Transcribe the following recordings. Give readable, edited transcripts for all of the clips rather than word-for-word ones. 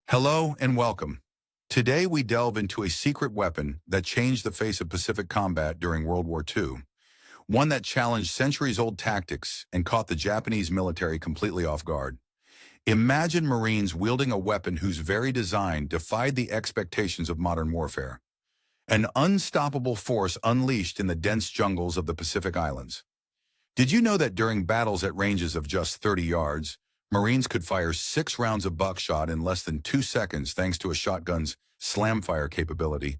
Hello and welcome. Today we delve into a secret weapon that changed the face of Pacific combat during World War II, one that challenged centuries-old tactics and caught the Japanese military completely off guard. Imagine Marines wielding a weapon whose very design defied the expectations of modern warfare, an unstoppable force unleashed in the dense jungles of the Pacific Islands. Did you know that during battles at ranges of just 30 yards, Marines could fire 6 rounds of buckshot in less than 2 seconds thanks to a shotgun's slam-fire capability?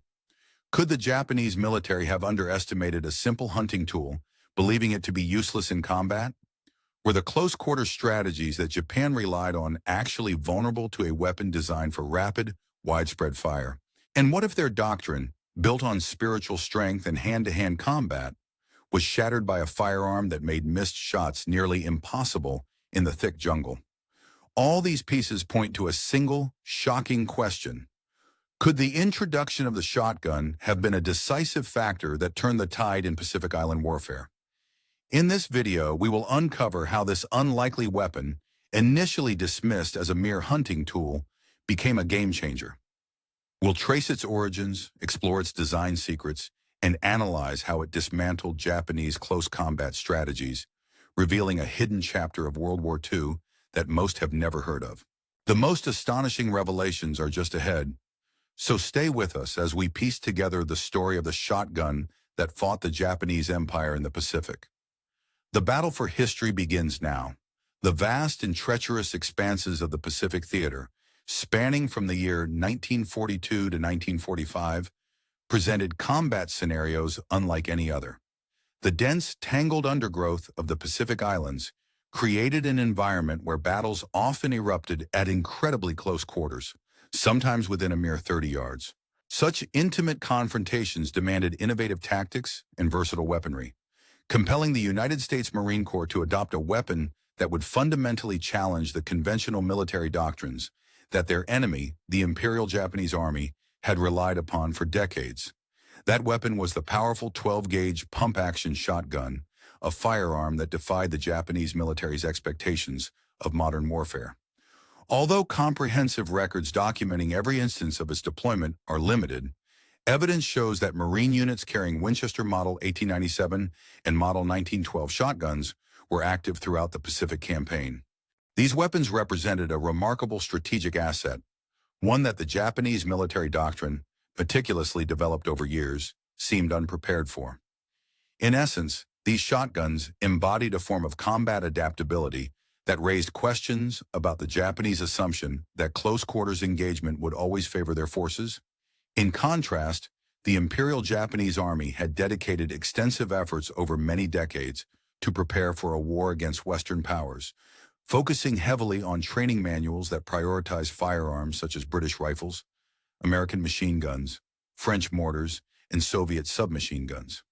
Could the Japanese military have underestimated a simple hunting tool, believing it to be useless in combat? Were the close-quarter strategies that Japan relied on actually vulnerable to a weapon designed for rapid, widespread fire? And what if their doctrine, built on spiritual strength and hand-to-hand combat, was shattered by a firearm that made missed shots nearly impossible in the thick jungle? All these pieces point to a single, shocking question. Could the introduction of the shotgun have been a decisive factor that turned the tide in Pacific Island warfare? In this video, we will uncover how this unlikely weapon, initially dismissed as a mere hunting tool, became a game-changer. We'll trace its origins, explore its design secrets, and analyze how it dismantled Japanese close combat strategies, revealing a hidden chapter of World War II that most have never heard of. The most astonishing revelations are just ahead, so stay with us as we piece together the story of the shotgun that fought the Japanese Empire in the Pacific. The battle for history begins now. The vast and treacherous expanses of the Pacific Theater, spanning from the year 1942 to 1945, presented combat scenarios unlike any other. The dense, tangled undergrowth of the Pacific Islands created an environment where battles often erupted at incredibly close quarters, sometimes within a mere 30 yards. Such intimate confrontations demanded innovative tactics and versatile weaponry, compelling the United States Marine Corps to adopt a weapon that would fundamentally challenge the conventional military doctrines that their enemy, the Imperial Japanese Army, had relied upon for decades. That weapon was the powerful 12-gauge pump-action shotgun, a firearm that defied the Japanese military's expectations of modern warfare. Although comprehensive records documenting every instance of its deployment are limited, evidence shows that Marine units carrying Winchester Model 1897 and Model 1912 shotguns were active throughout the Pacific campaign. These weapons represented a remarkable strategic asset, one that the Japanese military doctrine, meticulously developed over years, seemed unprepared for. In essence, these shotguns embodied a form of combat adaptability that raised questions about the Japanese assumption that close-quarters engagement would always favor their forces. In contrast, the Imperial Japanese Army had dedicated extensive efforts over many decades to prepare for a war against Western powers, focusing heavily on training manuals that prioritized firearms such as British rifles, American machine guns, French mortars, and Soviet submachine guns.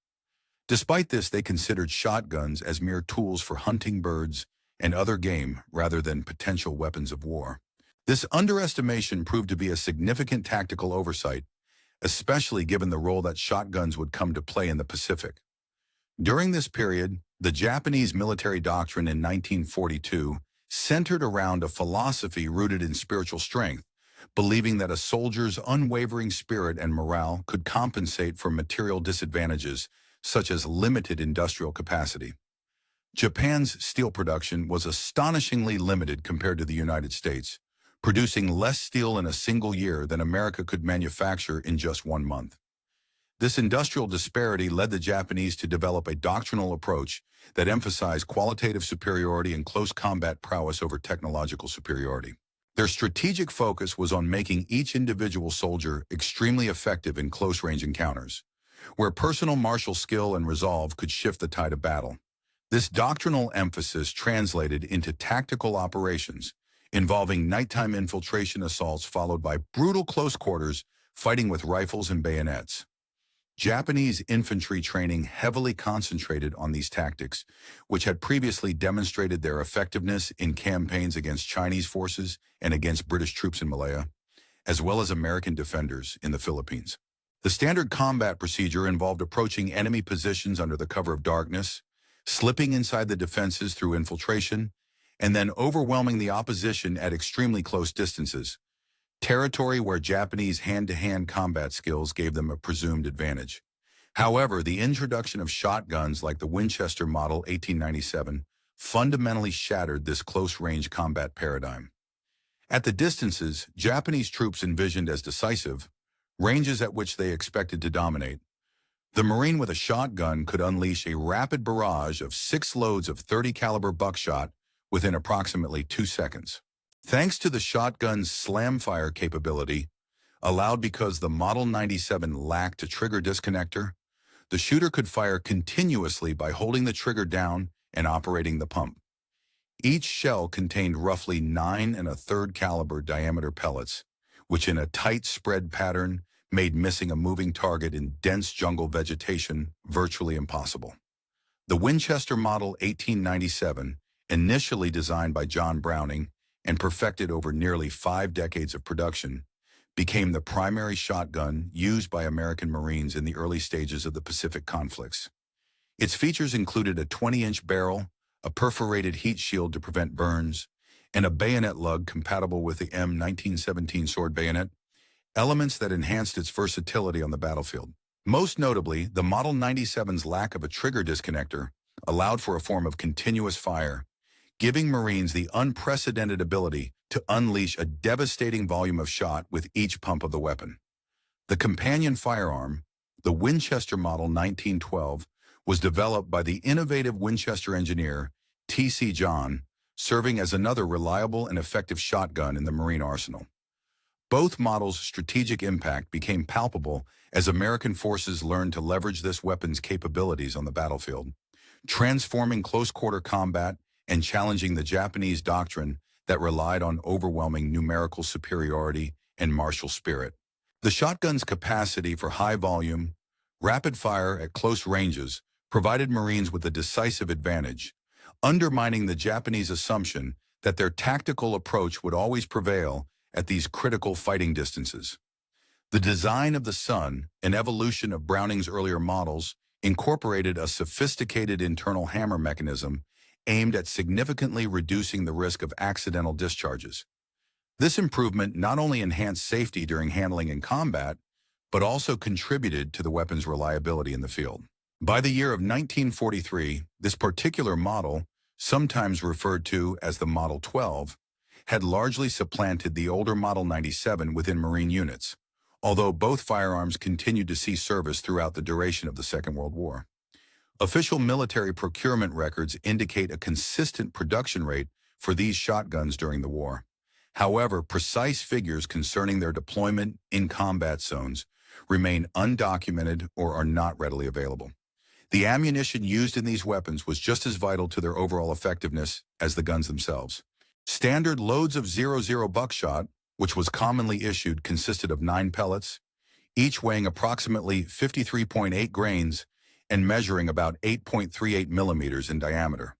Despite this, they considered shotguns as mere tools for hunting birds and other game rather than potential weapons of war. This underestimation proved to be a significant tactical oversight, especially given the role that shotguns would come to play in the Pacific. During this period, the Japanese military doctrine in 1942 centered around a philosophy rooted in spiritual strength, believing that a soldier's unwavering spirit and morale could compensate for material disadvantages such as limited industrial capacity. Japan's steel production was astonishingly limited compared to the United States, producing less steel in a single year than America could manufacture in just 1 month. This industrial disparity led the Japanese to develop a doctrinal approach that emphasized qualitative superiority and close combat prowess over technological superiority. Their strategic focus was on making each individual soldier extremely effective in close-range encounters, where personal martial skill and resolve could shift the tide of battle. This doctrinal emphasis translated into tactical operations, involving nighttime infiltration assaults followed by brutal close-quarters fighting with rifles and bayonets. Japanese infantry training heavily concentrated on these tactics, which had previously demonstrated their effectiveness in campaigns against Chinese forces and against British troops in Malaya, as well as American defenders in the Philippines. The standard combat procedure involved approaching enemy positions under the cover of darkness, slipping inside the defenses through infiltration, and then overwhelming the opposition at extremely close distances. territory where Japanese hand-to-hand combat skills gave them a presumed advantage. However, the introduction of shotguns like the Winchester Model 1897 fundamentally shattered this close-range combat paradigm. At the distances Japanese troops envisioned as decisive, ranges at which they expected to dominate, the Marine with a shotgun could unleash a rapid barrage of 6 loads of 30 caliber buckshot within approximately 2 seconds. Thanks to the shotgun's slam-fire capability, allowed because the Model 97 lacked a trigger disconnector, the shooter could fire continuously by holding the trigger down and operating the pump. Each shell contained roughly 9 1/3 caliber diameter pellets, which in a tight spread pattern made missing a moving target in dense jungle vegetation virtually impossible. The Winchester Model 1897, initially designed by John Browning and perfected over nearly 5 decades of production, became the primary shotgun used by American Marines in the early stages of the Pacific conflicts. Its features included a 20-inch barrel, a perforated heat shield to prevent burns, and a bayonet lug compatible with the M1917 sword bayonet, elements that enhanced its versatility on the battlefield. Most notably, the Model 97's lack of a trigger disconnector allowed for a form of continuous fire, giving Marines the unprecedented ability to unleash a devastating volume of shot with each pump of the weapon. The companion firearm, the Winchester Model 1912, was developed by the innovative Winchester engineer T.C. John, serving as another reliable and effective shotgun in the Marine arsenal. Both models' strategic impact became palpable as American forces learned to leverage this weapon's capabilities on the battlefield, transforming close-quarter combat and challenging the Japanese doctrine that relied on overwhelming numerical superiority and martial spirit. The shotgun's capacity for high volume, rapid fire at close ranges provided Marines with a decisive advantage, undermining the Japanese assumption that their tactical approach would always prevail at these critical fighting distances. The design of the Sun, an evolution of Browning's earlier models, incorporated a sophisticated internal hammer mechanism aimed at significantly reducing the risk of accidental discharges. This improvement not only enhanced safety during handling in combat, but also contributed to the weapon's reliability in the field. By the year of 1943, this particular model, sometimes referred to as the Model 12, had largely supplanted the older Model 97 within Marine units, although both firearms continued to see service throughout the duration of the Second World War. Official military procurement records indicate a consistent production rate for these shotguns during the war. However, precise figures concerning their deployment in combat zones remain undocumented or are not readily available. The ammunition used in these weapons was just as vital to their overall effectiveness as the guns themselves. Standard loads of .00 buckshot, which was commonly issued, consisted of 9 pellets, each weighing approximately 53.8 grains and measuring about 8.38 millimeters in diameter.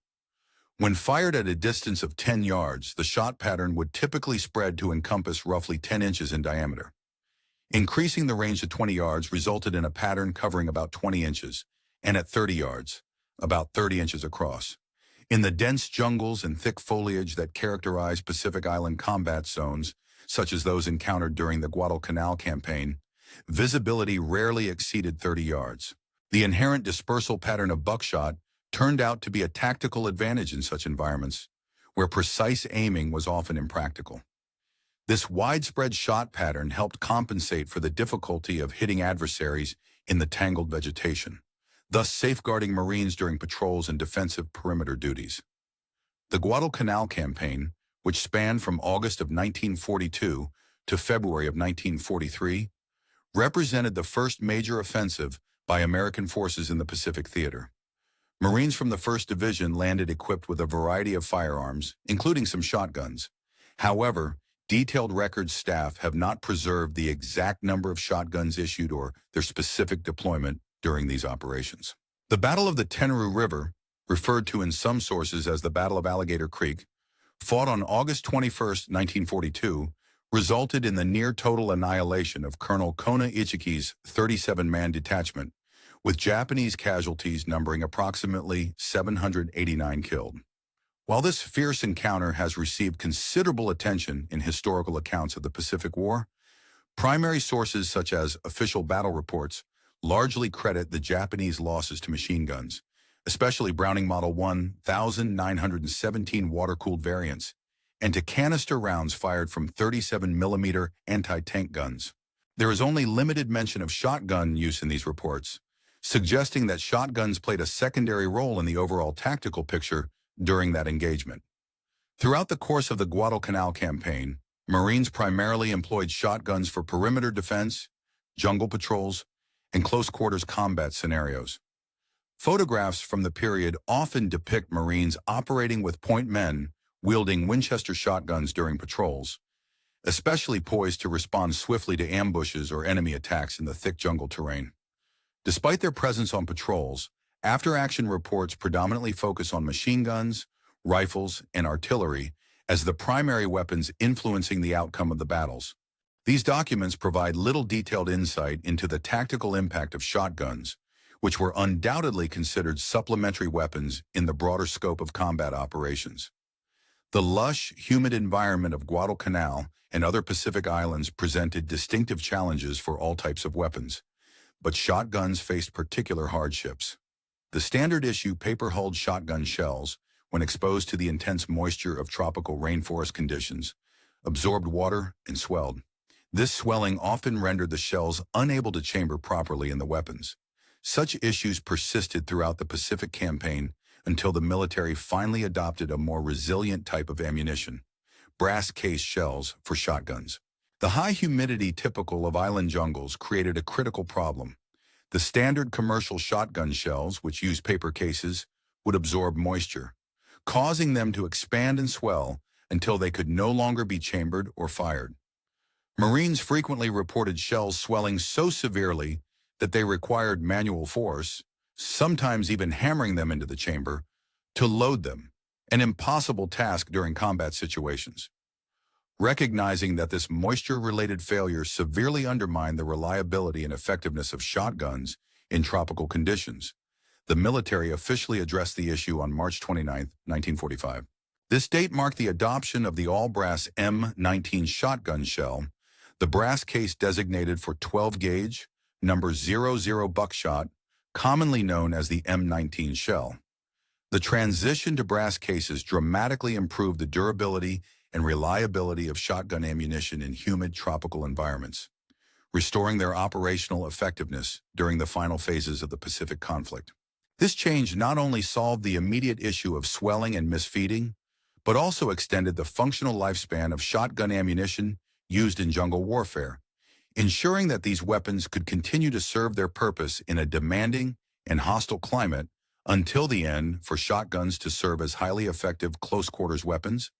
When fired at a distance of 10 yards, the shot pattern would typically spread to encompass roughly 10 inches in diameter. Increasing the range to 20 yards resulted in a pattern covering about 20 inches, and at 30 yards, about 30 inches across. In the dense jungles and thick foliage that characterize Pacific Island combat zones, such as those encountered during the Guadalcanal campaign, visibility rarely exceeded 30 yards. The inherent dispersal pattern of buckshot turned out to be a tactical advantage in such environments, where precise aiming was often impractical. This widespread shot pattern helped compensate for the difficulty of hitting adversaries in the tangled vegetation, thus safeguarding Marines during patrols and defensive perimeter duties. The Guadalcanal campaign, which spanned from August of 1942 to February of 1943, represented the first major offensive by American forces in the Pacific theater. Marines from the 1st Division landed equipped with a variety of firearms, including some shotguns. However, detailed records staff have not preserved the exact number of shotguns issued or their specific deployment during these operations. The Battle of the Tenru River, referred to in some sources as the Battle of Alligator Creek, fought on August 21, 1942, resulted in the near-total annihilation of Colonel Kona Ichiki's 37-man detachment, with Japanese casualties numbering approximately 789 killed. While this fierce encounter has received considerable attention in historical accounts of the Pacific War, primary sources such as official battle reports largely credit the Japanese losses to machine guns, especially Browning Model 1917 water-cooled variants, and to canister rounds fired from 37mm anti-tank guns. There is only limited mention of shotgun use in these reports, suggesting that shotguns played a secondary role in the overall tactical picture during that engagement. Throughout the course of the Guadalcanal campaign, Marines primarily employed shotguns for perimeter defense, jungle patrols, and close-quarters combat scenarios. Photographs from the period often depict Marines operating with point men wielding Winchester shotguns during patrols, especially poised to respond swiftly to ambushes or enemy attacks in the thick jungle terrain. Despite their presence on patrols, after-action reports predominantly focus on machine guns, rifles, and artillery as the primary weapons influencing the outcome of the battles. These documents provide little detailed insight into the tactical impact of shotguns, which were undoubtedly considered supplementary weapons in the broader scope of combat operations. The lush, humid environment of Guadalcanal and other Pacific islands presented distinctive challenges for all types of weapons, but shotguns faced particular hardships. The standard-issue paper-hulled shotgun shells, when exposed to the intense moisture of tropical rainforest conditions, absorbed water and swelled. This swelling often rendered the shells unable to chamber properly in the weapons. Such issues persisted throughout the Pacific campaign until the military finally adopted a more resilient type of ammunition, brass case shells for shotguns. The high humidity typical of island jungles created a critical problem. The standard commercial shotgun shells, which use paper cases, would absorb moisture, causing them to expand and swell until they could no longer be chambered or fired. Marines frequently reported shells swelling so severely that they required manual force, sometimes even hammering them into the chamber, to load them, an impossible task during combat situations. Recognizing that this moisture-related failure severely undermined the reliability and effectiveness of shotguns in tropical conditions, the military officially addressed the issue on March 29, 1945. This date marked the adoption of the all-brass M19 shotgun shell, the brass case designated for 12-gauge, number 00 buckshot, commonly known as the M19 shell. The transition to brass cases dramatically improved the durability and reliability of shotgun ammunition in humid tropical environments, restoring their operational effectiveness during the final phases of the Pacific conflict. This change not only solved the immediate issue of swelling and misfeeding, but also extended the functional lifespan of shotgun ammunition used in jungle warfare, ensuring that these weapons could continue to serve their purpose in a demanding and hostile climate until the end for shotguns to serve as highly effective close-quarters weapons,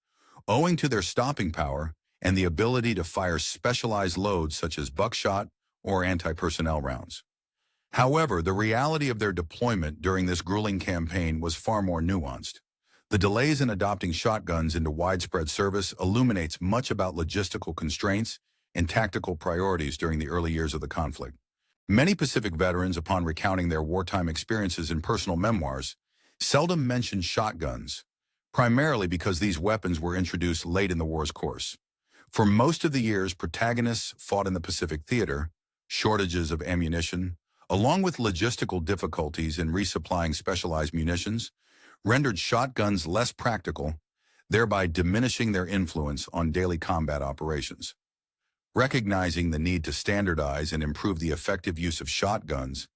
owing to their stopping power and the ability to fire specialized loads such as buckshot or anti-personnel rounds. However, the reality of their deployment during this grueling campaign was far more nuanced. The delays in adopting shotguns into widespread service illuminates much about logistical constraints and tactical priorities during the early years of the conflict. Many Pacific veterans, upon recounting their wartime experiences in personal memoirs, seldom mention shotguns, primarily because these weapons were introduced late in the war's course. For most of the years protagonists fought in the Pacific theater, shortages of ammunition, along with logistical difficulties in resupplying specialized munitions, rendered shotguns less practical, thereby diminishing their influence on daily combat operations. Recognizing the need to standardize and improve the effective use of shotguns,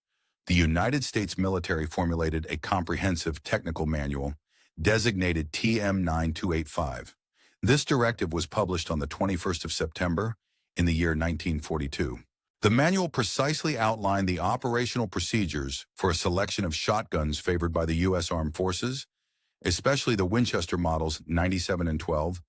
the United States military formulated a comprehensive technical manual designated TM-9285. This directive was published on the 21st of September in the year 1942. The manual precisely outlined the operational procedures for a selection of shotguns favored by the U.S. Armed Forces, especially the Winchester Models 97 and 12,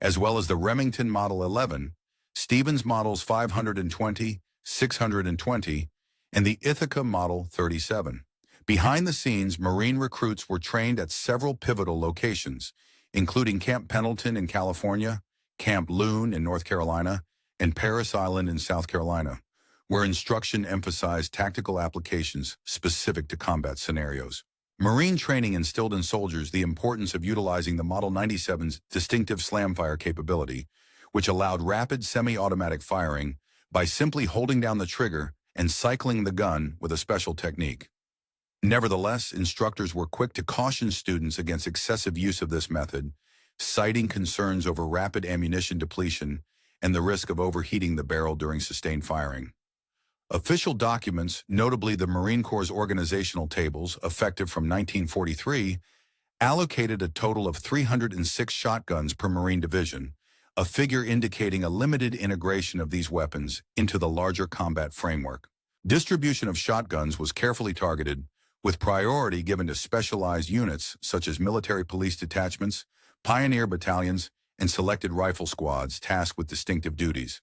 as well as the Remington Model 11, Stevens Models 520, 620, and the Ithaca Model 37. Behind the scenes, Marine recruits were trained at several pivotal locations, including Camp Pendleton in California, Camp Loon in North Carolina, and Parris Island in South Carolina, where instruction emphasized tactical applications specific to combat scenarios. Marine training instilled in soldiers the importance of utilizing the Model 97's distinctive slamfire capability, which allowed rapid semi-automatic firing by simply holding down the trigger and cycling the gun with a special technique. Nevertheless, instructors were quick to caution students against excessive use of this method, citing concerns over rapid ammunition depletion and the risk of overheating the barrel during sustained firing. Official documents, notably the Marine Corps' organizational tables, effective from 1943, allocated a total of 306 shotguns per Marine division, a figure indicating a limited integration of these weapons into the larger combat framework. Distribution of shotguns was carefully targeted, with priority given to specialized units such as military police detachments, pioneer battalions, and selected rifle squads tasked with distinctive duties.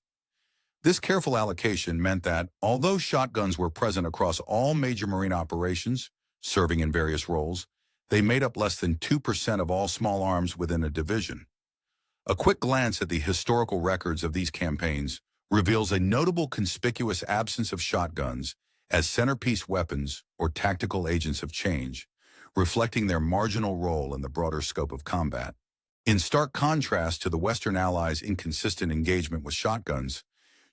This careful allocation meant that, although shotguns were present across all major Marine operations, serving in various roles, they made up less than 2% of all small arms within a division. A quick glance at the historical records of these campaigns reveals a notable conspicuous absence of shotguns as centerpiece weapons or tactical agents of change, reflecting their marginal role in the broader scope of combat. In stark contrast to the Western Allies' inconsistent engagement with shotguns,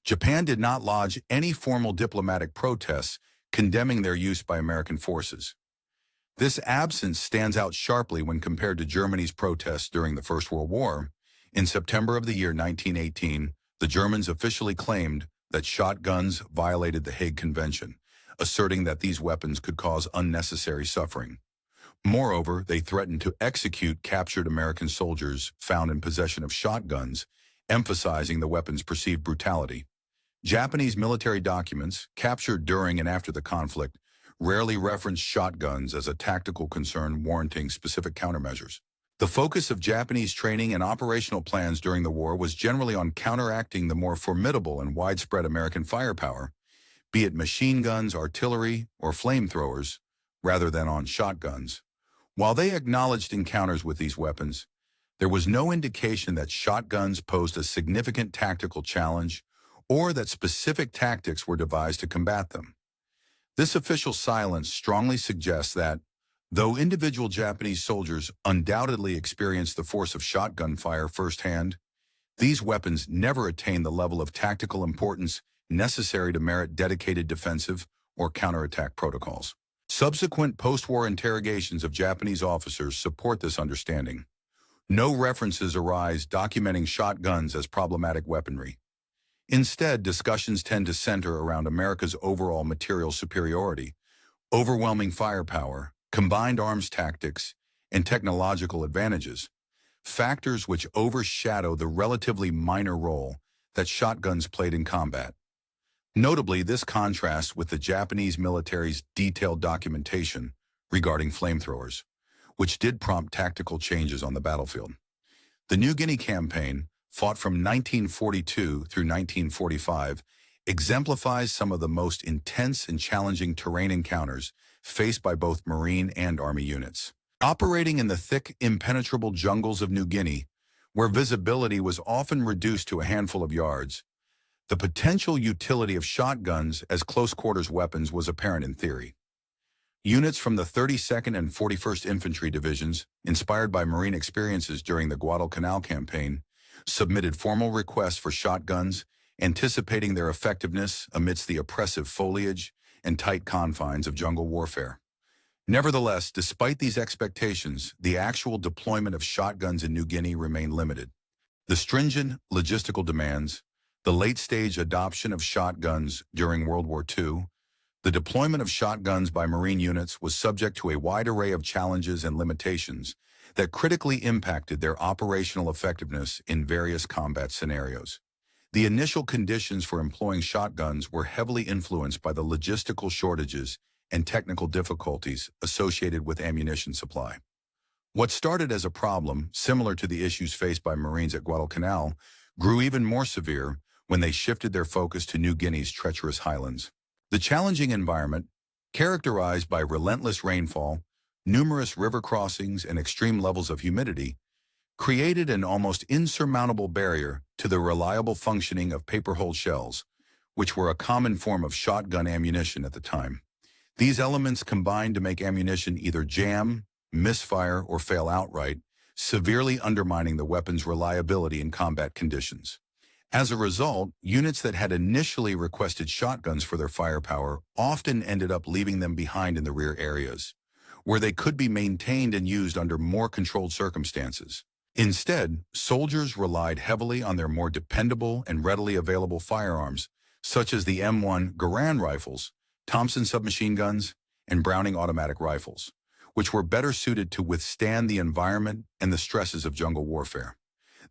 Japan did not lodge any formal diplomatic protests condemning their use by American forces. This absence stands out sharply when compared to Germany's protests during the First World War. In September of the year 1918, the Germans officially claimed that shotguns violated the Hague Convention, asserting that these weapons could cause unnecessary suffering. Moreover, they threatened to execute captured American soldiers found in possession of shotguns, emphasizing the weapon's perceived brutality. Japanese military documents, captured during and after the conflict, rarely referenced shotguns as a tactical concern warranting specific countermeasures. The focus of Japanese training and operational plans during the war was generally on counteracting the more formidable and widespread American firepower, be it machine guns, artillery, or flamethrowers, rather than on shotguns. While they acknowledged encounters with these weapons, there was no indication that shotguns posed a significant tactical challenge or that specific tactics were devised to combat them. This official silence strongly suggests that, though individual Japanese soldiers undoubtedly experienced the force of shotgun fire firsthand, these weapons never attained the level of tactical importance necessary to merit dedicated defensive or counterattack protocols. Subsequent post-war interrogations of Japanese officers support this understanding. No references arise documenting shotguns as problematic weaponry. Instead, discussions tend to center around America's overall material superiority, overwhelming firepower, combined arms tactics, and technological advantages, factors which overshadow the relatively minor role that shotguns played in combat. Notably, this contrasts with the Japanese military's detailed documentation regarding flamethrowers, which did prompt tactical changes on the battlefield. The New Guinea campaign, fought from 1942 through 1945, exemplifies some of the most intense and challenging terrain encounters faced by both Marine and Army units. Operating in the thick, impenetrable jungles of New Guinea, where visibility was often reduced to a handful of yards, the potential utility of shotguns as close-quarters weapons was apparent in theory. Units from the 32nd and 41st Infantry Divisions, inspired by Marine experiences during the Guadalcanal campaign, submitted formal requests for shotguns, anticipating their effectiveness amidst the oppressive foliage and tight confines of jungle warfare. Nevertheless, despite these expectations, the actual deployment of shotguns in New Guinea remained limited. The stringent logistical demands, the late-stage adoption of shotguns during World War II, the deployment of shotguns by Marine units was subject to a wide array of challenges and limitations that critically impacted their operational effectiveness in various combat scenarios. The initial conditions for employing shotguns were heavily influenced by the logistical shortages and technical difficulties associated with ammunition supply. What started as a problem, similar to the issues faced by Marines at Guadalcanal, grew even more severe when they shifted their focus to New Guinea's treacherous highlands. The challenging environment, characterized by relentless rainfall, numerous river crossings, and extreme levels of humidity, created an almost insurmountable barrier to the reliable functioning of paper-hulled shells, which were a common form of shotgun ammunition at the time. These elements combine to make ammunition either jam, misfire, or fail outright, severely undermining the weapon's reliability in combat conditions. As a result, units that had initially requested shotguns for their firepower often ended up leaving them behind in the rear areas, where they could be maintained and used under more controlled circumstances. Instead, soldiers relied heavily on their more dependable and readily available firearms, such as the M1 Garand rifles, Thompson submachine guns, and Browning automatic rifles, which were better suited to withstand the environment and the stresses of jungle warfare.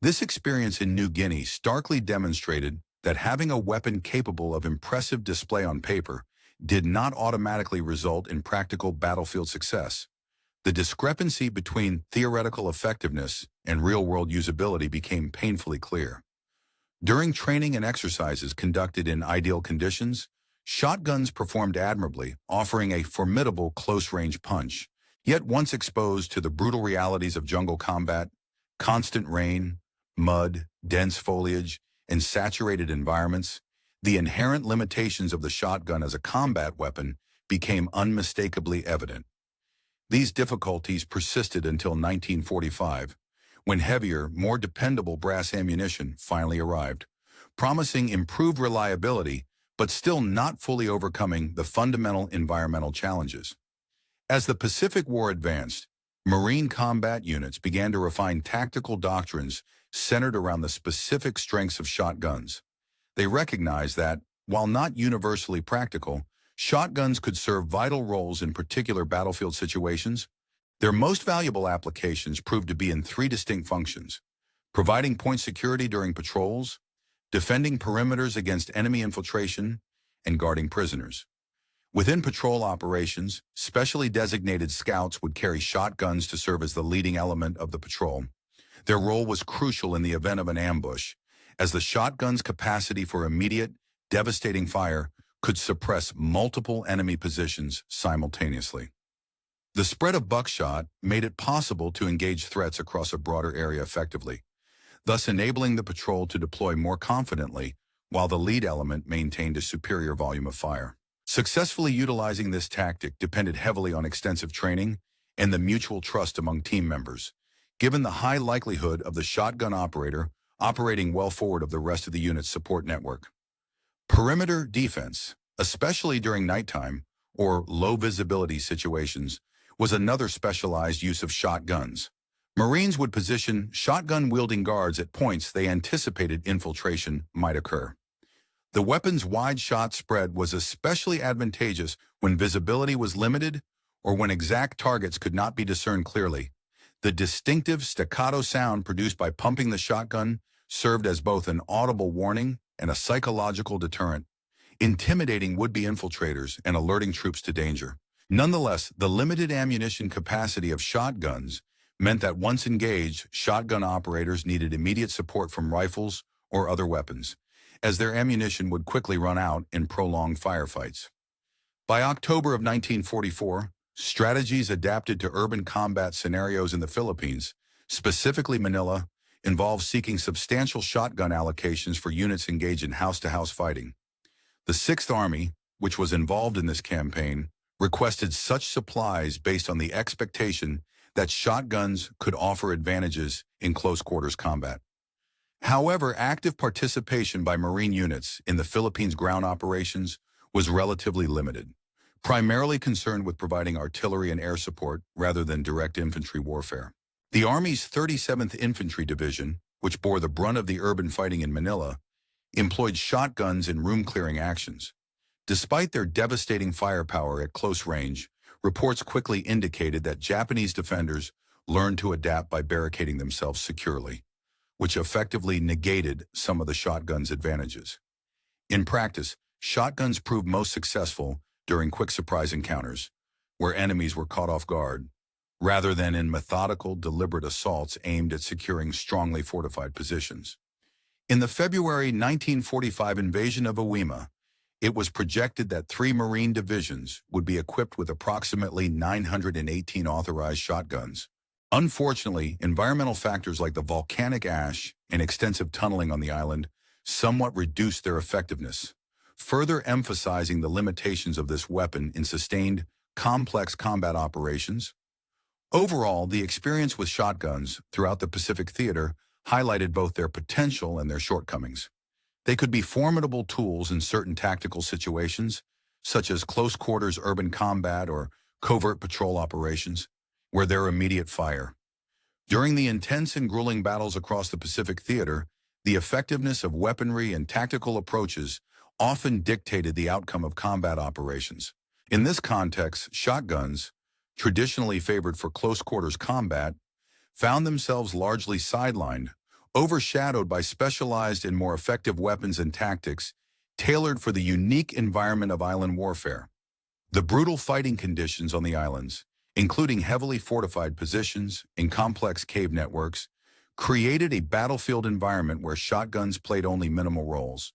This experience in New Guinea starkly demonstrated that having a weapon capable of impressive display on paper did not automatically result in practical battlefield success. The discrepancy between theoretical effectiveness and real-world usability became painfully clear. During training and exercises conducted in ideal conditions, shotguns performed admirably, offering a formidable close-range punch. Yet once exposed to the brutal realities of jungle combat, constant rain, mud, dense foliage, and saturated environments, the inherent limitations of the shotgun as a combat weapon became unmistakably evident. These difficulties persisted until 1945, when heavier, more dependable brass ammunition finally arrived, promising improved reliability but still not fully overcoming the fundamental environmental challenges. As the Pacific War advanced, Marine combat units began to refine tactical doctrines centered around the specific strengths of shotguns. They recognized that, while not universally practical, shotguns could serve vital roles in particular battlefield situations. Their most valuable applications proved to be in three distinct functions: providing point security during patrols, defending perimeters against enemy infiltration, and guarding prisoners. Within patrol operations, specially designated scouts would carry shotguns to serve as the leading element of the patrol. Their role was crucial in the event of an ambush, as the shotgun's capacity for immediate, devastating fire could suppress multiple enemy positions simultaneously. The spread of buckshot made it possible to engage threats across a broader area effectively, thus enabling the patrol to deploy more confidently while the lead element maintained a superior volume of fire. Successfully utilizing this tactic depended heavily on extensive training and the mutual trust among team members, given the high likelihood of the shotgun operator operating well forward of the rest of the unit's support network. Perimeter defense, especially during nighttime or low-visibility situations, was another specialized use of shotguns. Marines would position shotgun-wielding guards at points they anticipated infiltration might occur. The weapon's wide shot spread was especially advantageous when visibility was limited or when exact targets could not be discerned clearly. The distinctive staccato sound produced by pumping the shotgun served as both an audible warning and a psychological deterrent, intimidating would-be infiltrators and alerting troops to danger. Nonetheless, the limited ammunition capacity of shotguns meant that once engaged, shotgun operators needed immediate support from rifles or other weapons, as their ammunition would quickly run out in prolonged firefights. By October of 1944, strategies adapted to urban combat scenarios in the Philippines, specifically Manila, involved seeking substantial shotgun allocations for units engaged in house-to-house fighting. The 6th Army, which was involved in this campaign, requested such supplies based on the expectation that shotguns could offer advantages in close-quarters combat. However, active participation by Marine units in the Philippines' ground operations was relatively limited, primarily concerned with providing artillery and air support rather than direct infantry warfare. The Army's 37th Infantry Division, which bore the brunt of the urban fighting in Manila, employed shotguns in room-clearing actions. Despite their devastating firepower at close range, reports quickly indicated that Japanese defenders learned to adapt by barricading themselves securely, which effectively negated some of the shotgun's advantages. In practice, shotguns proved most successful during quick surprise encounters, where enemies were caught off guard, rather than in methodical, deliberate assaults aimed at securing strongly fortified positions. In the February 1945 invasion of WWII, it was projected that 3 Marine divisions would be equipped with approximately 918 authorized shotguns. Unfortunately, environmental factors like the volcanic ash and extensive tunneling on the island somewhat reduced their effectiveness, further emphasizing the limitations of this weapon in sustained, complex combat operations. Overall, the experience with shotguns throughout the Pacific Theater highlighted both their potential and their shortcomings. They could be formidable tools in certain tactical situations, such as close-quarters urban combat or covert patrol operations, where their immediate fire. During the intense and grueling battles across the Pacific Theater, the effectiveness of weaponry and tactical approaches often dictated the outcome of combat operations. In this context, shotguns, traditionally favored for close-quarters combat, found themselves largely sidelined, overshadowed by specialized and more effective weapons and tactics tailored for the unique environment of island warfare. The brutal fighting conditions on the islands, including heavily fortified positions and complex cave networks, created a battlefield environment where shotguns played only minimal roles,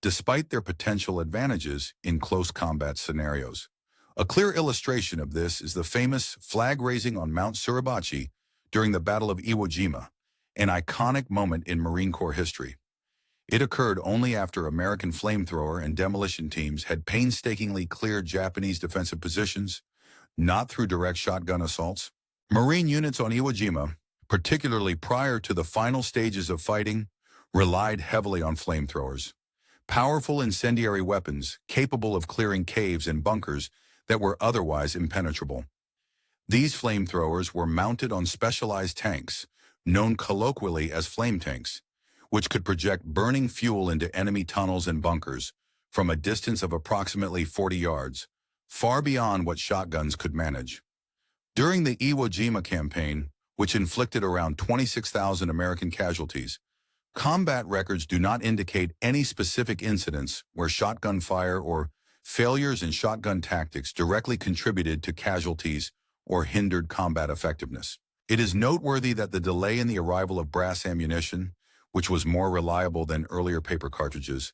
despite their potential advantages in close combat scenarios. A clear illustration of this is the famous flag raising on Mount Suribachi during the Battle of Iwo Jima, an iconic moment in Marine Corps history. It occurred only after American flamethrower and demolition teams had painstakingly cleared Japanese defensive positions, not through direct shotgun assaults. Marine units on Iwo Jima, particularly prior to the final stages of fighting, relied heavily on flamethrowers, powerful incendiary weapons capable of clearing caves and bunkers that were otherwise impenetrable. These flamethrowers were mounted on specialized tanks, known colloquially as flame tanks, which could project burning fuel into enemy tunnels and bunkers from a distance of approximately 40 yards, far beyond what shotguns could manage. During the Iwo Jima campaign, which inflicted around 26,000 American casualties, combat records do not indicate any specific incidents where shotgun fire or failures in shotgun tactics directly contributed to casualties or hindered combat effectiveness. It is noteworthy that the delay in the arrival of brass ammunition, which was more reliable than earlier paper cartridges,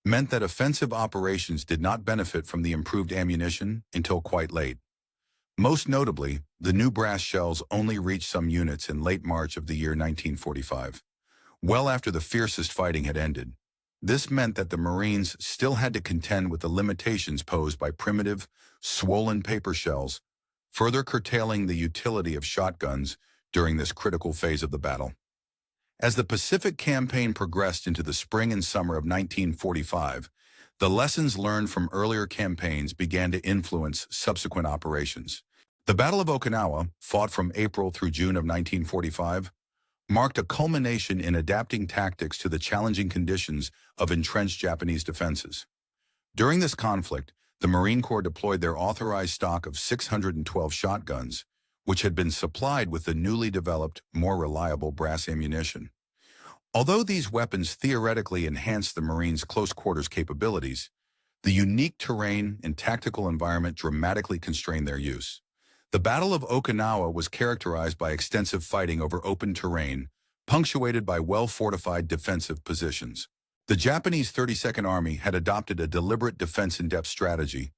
meant that offensive operations did not benefit from the improved ammunition until quite late. Most notably, the new brass shells only reached some units in late March of the year 1945, well after the fiercest fighting had ended. This meant that the Marines still had to contend with the limitations posed by primitive, swollen paper shells, further curtailing the utility of shotguns during this critical phase of the battle. As the Pacific Campaign progressed into the spring and summer of 1945, the lessons learned from earlier campaigns began to influence subsequent operations. The Battle of Okinawa, fought from April through June of 1945, marked a culmination in adapting tactics to the challenging conditions of entrenched Japanese defenses. During this conflict, the Marine Corps deployed their authorized stock of 612 shotguns, which had been supplied with the newly developed, more reliable brass ammunition. Although these weapons theoretically enhanced the Marines' close-quarters capabilities, the unique terrain and tactical environment dramatically constrained their use. The Battle of Okinawa was characterized by extensive fighting over open terrain, punctuated by well-fortified defensive positions. The Japanese 32nd Army had adopted a deliberate defense-in-depth strategy,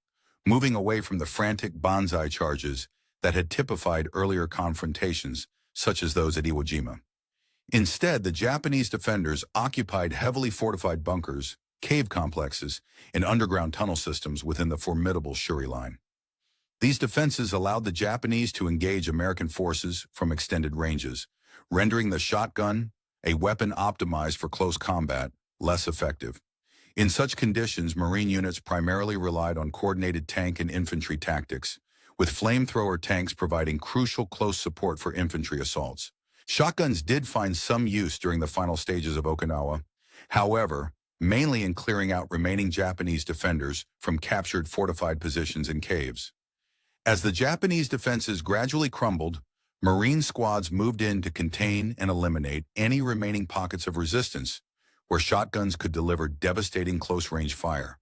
moving away from the frantic banzai charges that had typified earlier confrontations, such as those at Iwo Jima. Instead, the Japanese defenders occupied heavily fortified bunkers, cave complexes, and underground tunnel systems within the formidable Shuri Line. These defenses allowed the Japanese to engage American forces from extended ranges, rendering the shotgun, a weapon optimized for close combat, less effective. In such conditions, Marine units primarily relied on coordinated tank and infantry tactics, with flamethrower tanks providing crucial close support for infantry assaults. Shotguns did find some use during the final stages of Okinawa, however, mainly in clearing out remaining Japanese defenders from captured fortified positions and caves. As the Japanese defenses gradually crumbled, Marine squads moved in to contain and eliminate any remaining pockets of resistance where shotguns could deliver devastating close-range fire.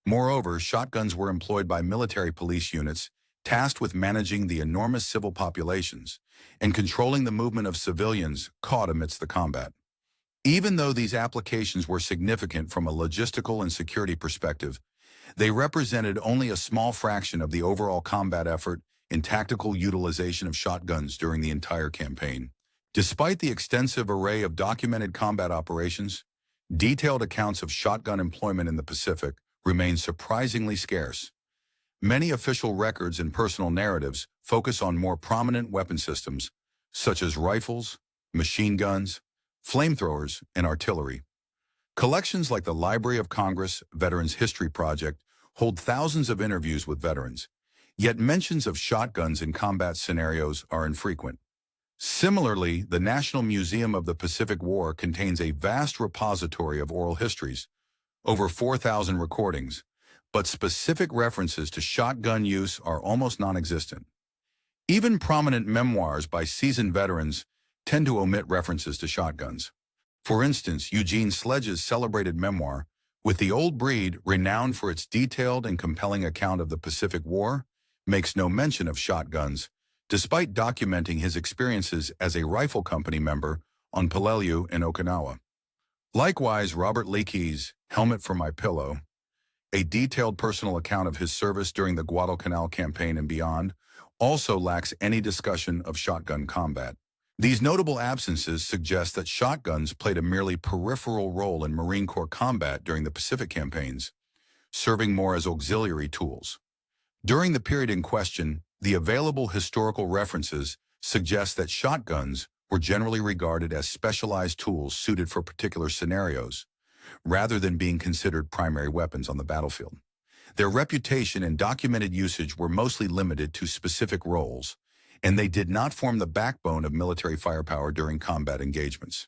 Moreover, shotguns were employed by military police units tasked with managing the enormous civil populations and controlling the movement of civilians caught amidst the combat. Even though these applications were significant from a logistical and security perspective, they represented only a small fraction of the overall combat effort in tactical utilization of shotguns during the entire campaign. Despite the extensive array of documented combat operations, detailed accounts of shotgun employment in the Pacific remains surprisingly scarce. Many official records and personal narratives focus on more prominent weapon systems, such as rifles, machine guns, flamethrowers, and artillery. Collections like the Library of Congress Veterans History Project hold thousands of interviews with veterans, yet mentions of shotguns in combat scenarios are infrequent. Similarly, the National Museum of the Pacific War contains a vast repository of oral histories, over 4,000 recordings, but specific references to shotgun use are almost non-existent. Even prominent memoirs by seasoned veterans tend to omit references to shotguns. For instance, Eugene Sledge's celebrated memoir, With the Old Breed, renowned for its detailed and compelling account of the Pacific War, makes no mention of shotguns, despite documenting his experiences as a rifle company member on Peleliu in Okinawa. Likewise, Robert Leakey's Helmet for My Pillow, a detailed personal account of his service during the Guadalcanal campaign and beyond, also lacks any discussion of shotgun combat. These notable absences suggest that shotguns played a merely peripheral role in Marine Corps combat during the Pacific campaigns, serving more as auxiliary tools. During the period in question, the available historical references suggest that shotguns were generally regarded as specialized tools suited for particular scenarios, rather than being considered primary weapons on the battlefield. Their reputation and documented usage were mostly limited to specific roles, and they did not form the backbone of military firepower during combat engagements.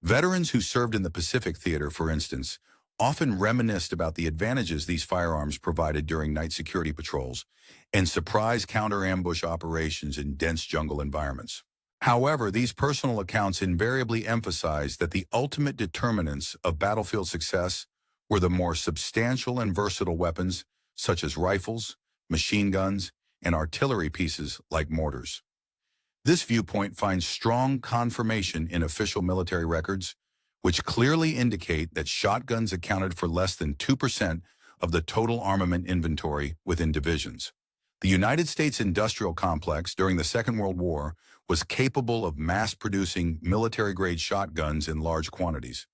Veterans who served in the Pacific Theater, for instance, often reminisced about the advantages these firearms provided during night security patrols and surprise counter-ambush operations in dense jungle environments. However, these personal accounts invariably emphasize that the ultimate determinants of battlefield success were the more substantial and versatile weapons, such as rifles, machine guns, and artillery pieces like mortars. This viewpoint finds strong confirmation in official military records, which clearly indicate that shotguns accounted for less than 2% of the total armament inventory within divisions. The United States industrial complex during the Second World War was capable of mass-producing military-grade shotguns in large quantities.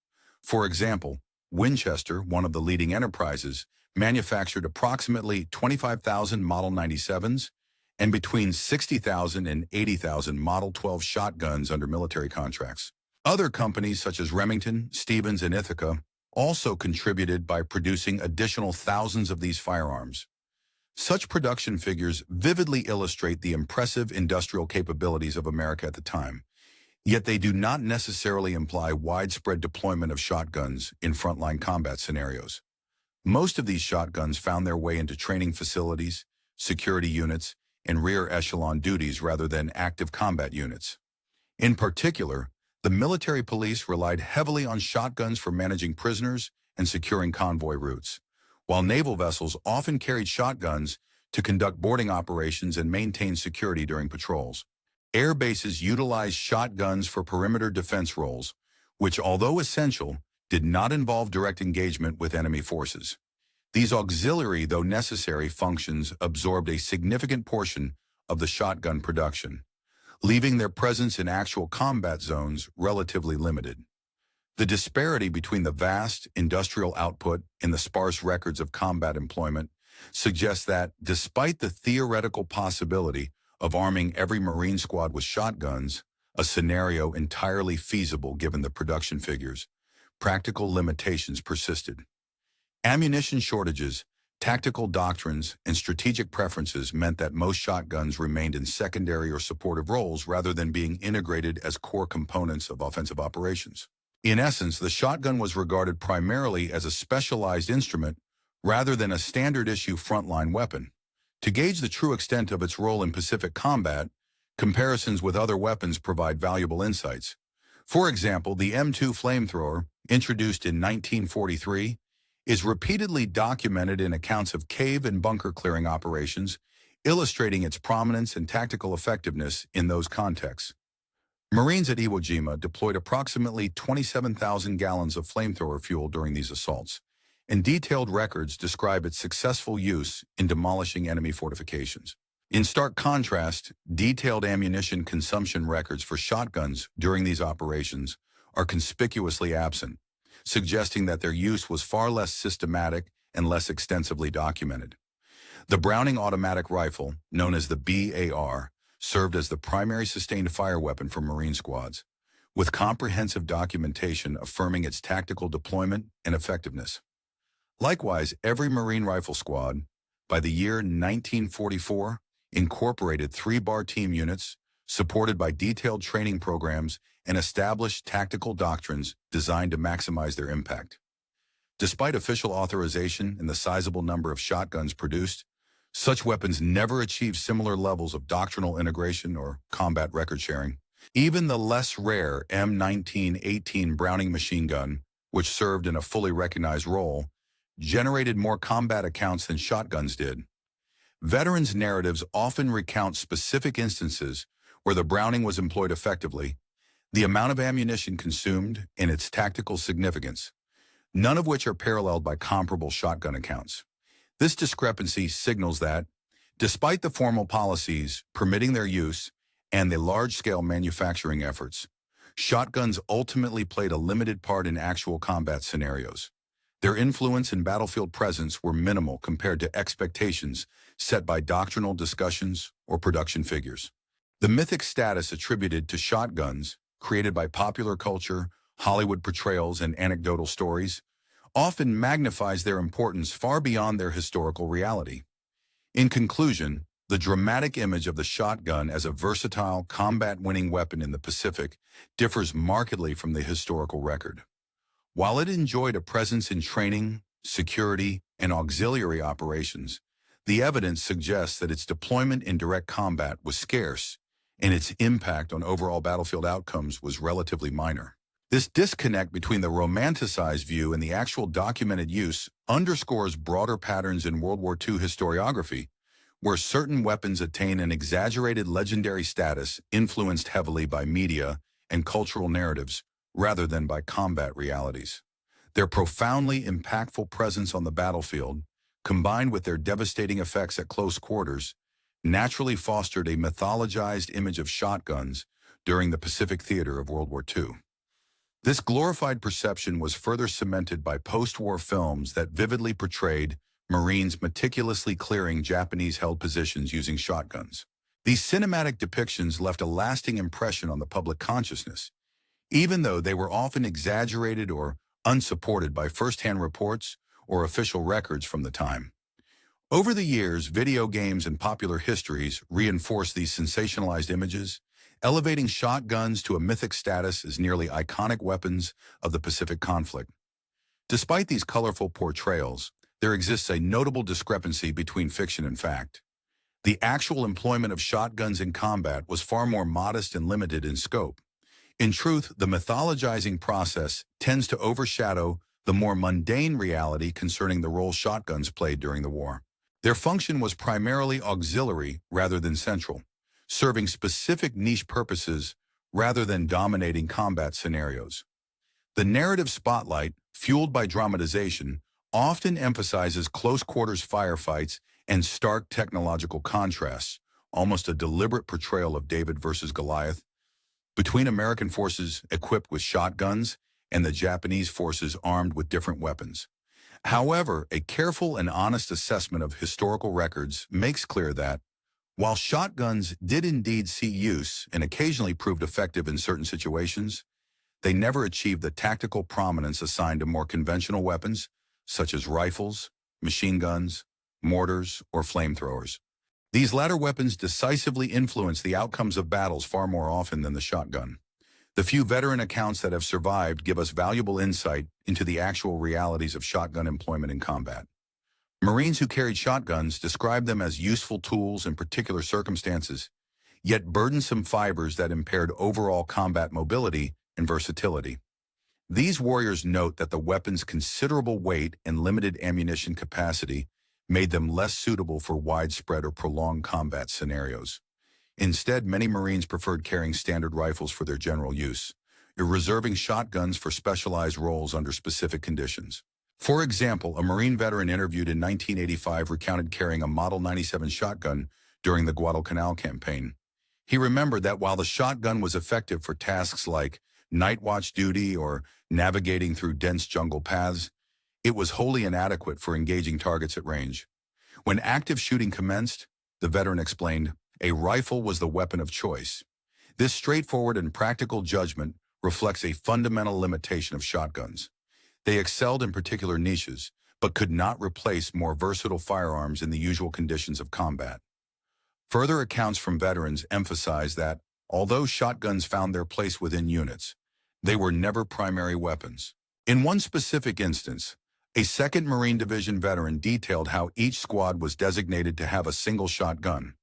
For example, Winchester, one of the leading enterprises, manufactured approximately 25,000 Model 97s and between 60,000 and 80,000 Model 12 shotguns under military contracts. Other companies such as Remington, Stevens, and Ithaca also contributed by producing additional thousands of these firearms. Such production figures vividly illustrate the impressive industrial capabilities of America at the time, yet they do not necessarily imply widespread deployment of shotguns in frontline combat scenarios. Most of these shotguns found their way into training facilities, security units, and rear echelon duties rather than active combat units. In particular, the military police relied heavily on shotguns for managing prisoners and securing convoy routes, while naval vessels often carried shotguns to conduct boarding operations and maintain security during patrols. Air bases utilized shotguns for perimeter defense roles, which, although essential, did not involve direct engagement with enemy forces. These auxiliary, though necessary, functions absorbed a significant portion of the shotgun production, leaving their presence in actual combat zones relatively limited. The disparity between the vast industrial output and the sparse records of combat employment suggests that, despite the theoretical possibility of arming every Marine squad with shotguns, a scenario entirely feasible given the production figures, practical limitations persisted. Ammunition shortages, tactical doctrines, and strategic preferences meant that most shotguns remained in secondary or supportive roles rather than being integrated as core components of offensive operations. In essence, the shotgun was regarded primarily as a specialized instrument rather than a standard-issue frontline weapon. To gauge the true extent of its role in Pacific combat, comparisons with other weapons provide valuable insights. For example, the M2 flamethrower, introduced in 1943, is repeatedly documented in accounts of cave and bunker clearing operations, illustrating its prominence and tactical effectiveness in those contexts. Marines at Iwo Jima deployed approximately 27,000 gallons of flamethrower fuel during these assaults, and detailed records describe its successful use in demolishing enemy fortifications. In stark contrast, detailed ammunition consumption records for shotguns during these operations are conspicuously absent, suggesting that their use was far less systematic and less extensively documented. The Browning automatic rifle, known as the BAR, served as the primary sustained fire weapon for Marine squads, with comprehensive documentation affirming its tactical deployment and effectiveness. Likewise, every Marine rifle squad, by the year 1944, incorporated 3-bar team units, supported by detailed training programs and established tactical doctrines designed to maximize their impact. Despite official authorization and the sizable number of shotguns produced, such weapons never achieved similar levels of doctrinal integration or combat record sharing. Even the less rare M1918 Browning machine gun, which served in a fully recognized role, generated more combat accounts than shotguns did. Veterans' narratives often recount specific instances where the Browning was employed effectively, the amount of ammunition consumed, and its tactical significance, none of which are paralleled by comparable shotgun accounts. This discrepancy signals that, despite the formal policies permitting their use and the large-scale manufacturing efforts, shotguns ultimately played a limited part in actual combat scenarios. Their influence and battlefield presence were minimal compared to expectations set by doctrinal discussions or production figures. The mythic status attributed to shotguns, created by popular culture, Hollywood portrayals, and anecdotal stories, often magnifies their importance far beyond their historical reality. In conclusion, the dramatic image of the shotgun as a versatile, combat-winning weapon in the Pacific differs markedly from the historical record. While it enjoyed a presence in training, security, and auxiliary operations, the evidence suggests that its deployment in direct combat was scarce, and its impact on overall battlefield outcomes was relatively minor. This disconnect between the romanticized view and the actual documented use underscores broader patterns in World War II historiography, where certain weapons attain an exaggerated legendary status influenced heavily by media and cultural narratives rather than by combat realities. Their profoundly impactful presence on the battlefield, combined with their devastating effects at close quarters, naturally fostered a mythologized image of shotguns during the Pacific theater of World War II. This glorified perception was further cemented by post-war films that vividly portrayed Marines meticulously clearing Japanese-held positions using shotguns. These cinematic depictions left a lasting impression on the public consciousness, even though they were often exaggerated or unsupported by first-hand reports or official records from the time. Over the years, video games and popular histories reinforced these sensationalized images, elevating shotguns to a mythic status as nearly iconic weapons of the Pacific conflict. Despite these colorful portrayals, there exists a notable discrepancy between fiction and fact. The actual employment of shotguns in combat was far more modest and limited in scope. In truth, the mythologizing process tends to overshadow the more mundane reality concerning the role shotguns played during the war. Their function was primarily auxiliary rather than central, serving specific niche purposes rather than dominating combat scenarios. The narrative spotlight, fueled by dramatization, often emphasizes close-quarters firefights and stark technological contrasts, almost a deliberate portrayal of David versus Goliath, between American forces equipped with shotguns and the Japanese forces armed with different weapons. However, a careful and honest assessment of historical records makes clear that, while shotguns did indeed see use and occasionally proved effective in certain situations, they never achieved the tactical prominence assigned to more conventional weapons, such as rifles, machine guns, mortars, or flamethrowers. These latter weapons decisively influence the outcomes of battles far more often than the shotgun. The few veteran accounts that have survived give us valuable insight into the actual realities of shotgun employment in combat. Marines who carried shotguns described them as useful tools in particular circumstances, yet burdensome fibers that impaired overall combat mobility and versatility. These warriors note that the weapon's considerable weight and limited ammunition capacity made them less suitable for widespread or prolonged combat scenarios. Instead, many Marines preferred carrying standard rifles for their general use, reserving shotguns for specialized roles under specific conditions. For example, a Marine veteran interviewed in 1985 recounted carrying a Model 97 shotgun during the Guadalcanal campaign. He remembered that while the shotgun was effective for tasks like night watch duty or navigating through dense jungle paths, It was wholly inadequate for engaging targets at range. When active shooting commenced, the veteran explained, a rifle was the weapon of choice. This straightforward and practical judgment reflects a fundamental limitation of shotguns. They excelled in particular niches, but could not replace more versatile firearms in the usual conditions of combat. Further accounts from veterans emphasize that, although shotguns found their place within units, they were never primary weapons. In one specific instance, a 2nd Marine Division veteran detailed how each squad was designated to have a single shotgun.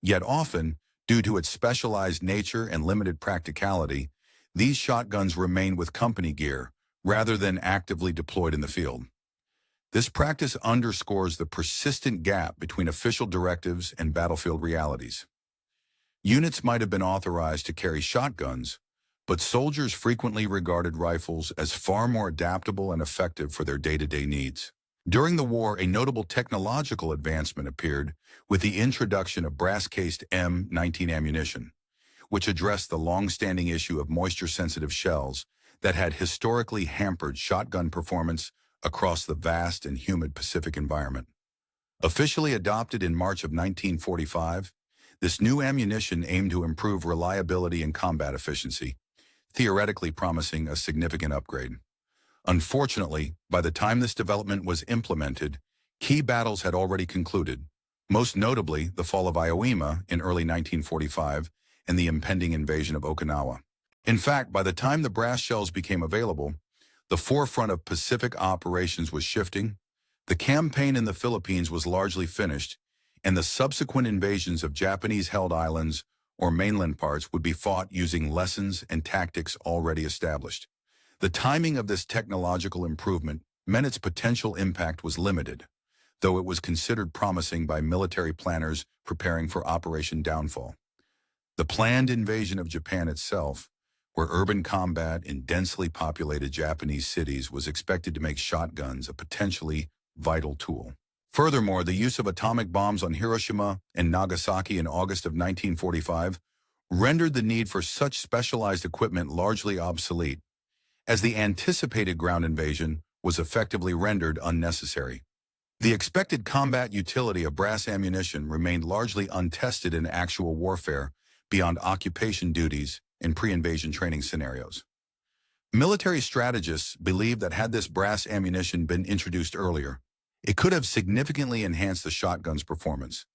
Yet often, due to its specialized nature and limited practicality, these shotguns remained with company gear rather than actively deployed in the field. This practice underscores the persistent gap between official directives and battlefield realities. Units might have been authorized to carry shotguns, but soldiers frequently regarded rifles as far more adaptable and effective for their day-to-day needs. During the war, a notable technological advancement appeared with the introduction of brass-cased M19 ammunition, which addressed the long-standing issue of moisture-sensitive shells that had historically hampered shotgun performance across the vast and humid Pacific environment. Officially adopted in March of 1945, this new ammunition aimed to improve reliability and combat efficiency, theoretically promising a significant upgrade. Unfortunately, by the time this development was implemented, key battles had already concluded, most notably the fall of Iwo Jima in early 1945 and the impending invasion of Okinawa. In fact, by the time the brass shells became available, the forefront of Pacific operations was shifting, the campaign in the Philippines was largely finished, and the subsequent invasions of Japanese-held islands or mainland parts would be fought using lessons and tactics already established. The timing of this technological improvement meant its potential impact was limited, though it was considered promising by military planners preparing for Operation Downfall. The planned invasion of Japan itself, where urban combat in densely populated Japanese cities was expected to make shotguns a potentially vital tool. Furthermore, the use of atomic bombs on Hiroshima and Nagasaki in August of 1945 rendered the need for such specialized equipment largely obsolete, as the anticipated ground invasion was effectively rendered unnecessary. The expected combat utility of brass ammunition remained largely untested in actual warfare beyond occupation duties and pre-invasion training scenarios. Military strategists believe that had this brass ammunition been introduced earlier, it could have significantly enhanced the shotgun's performance,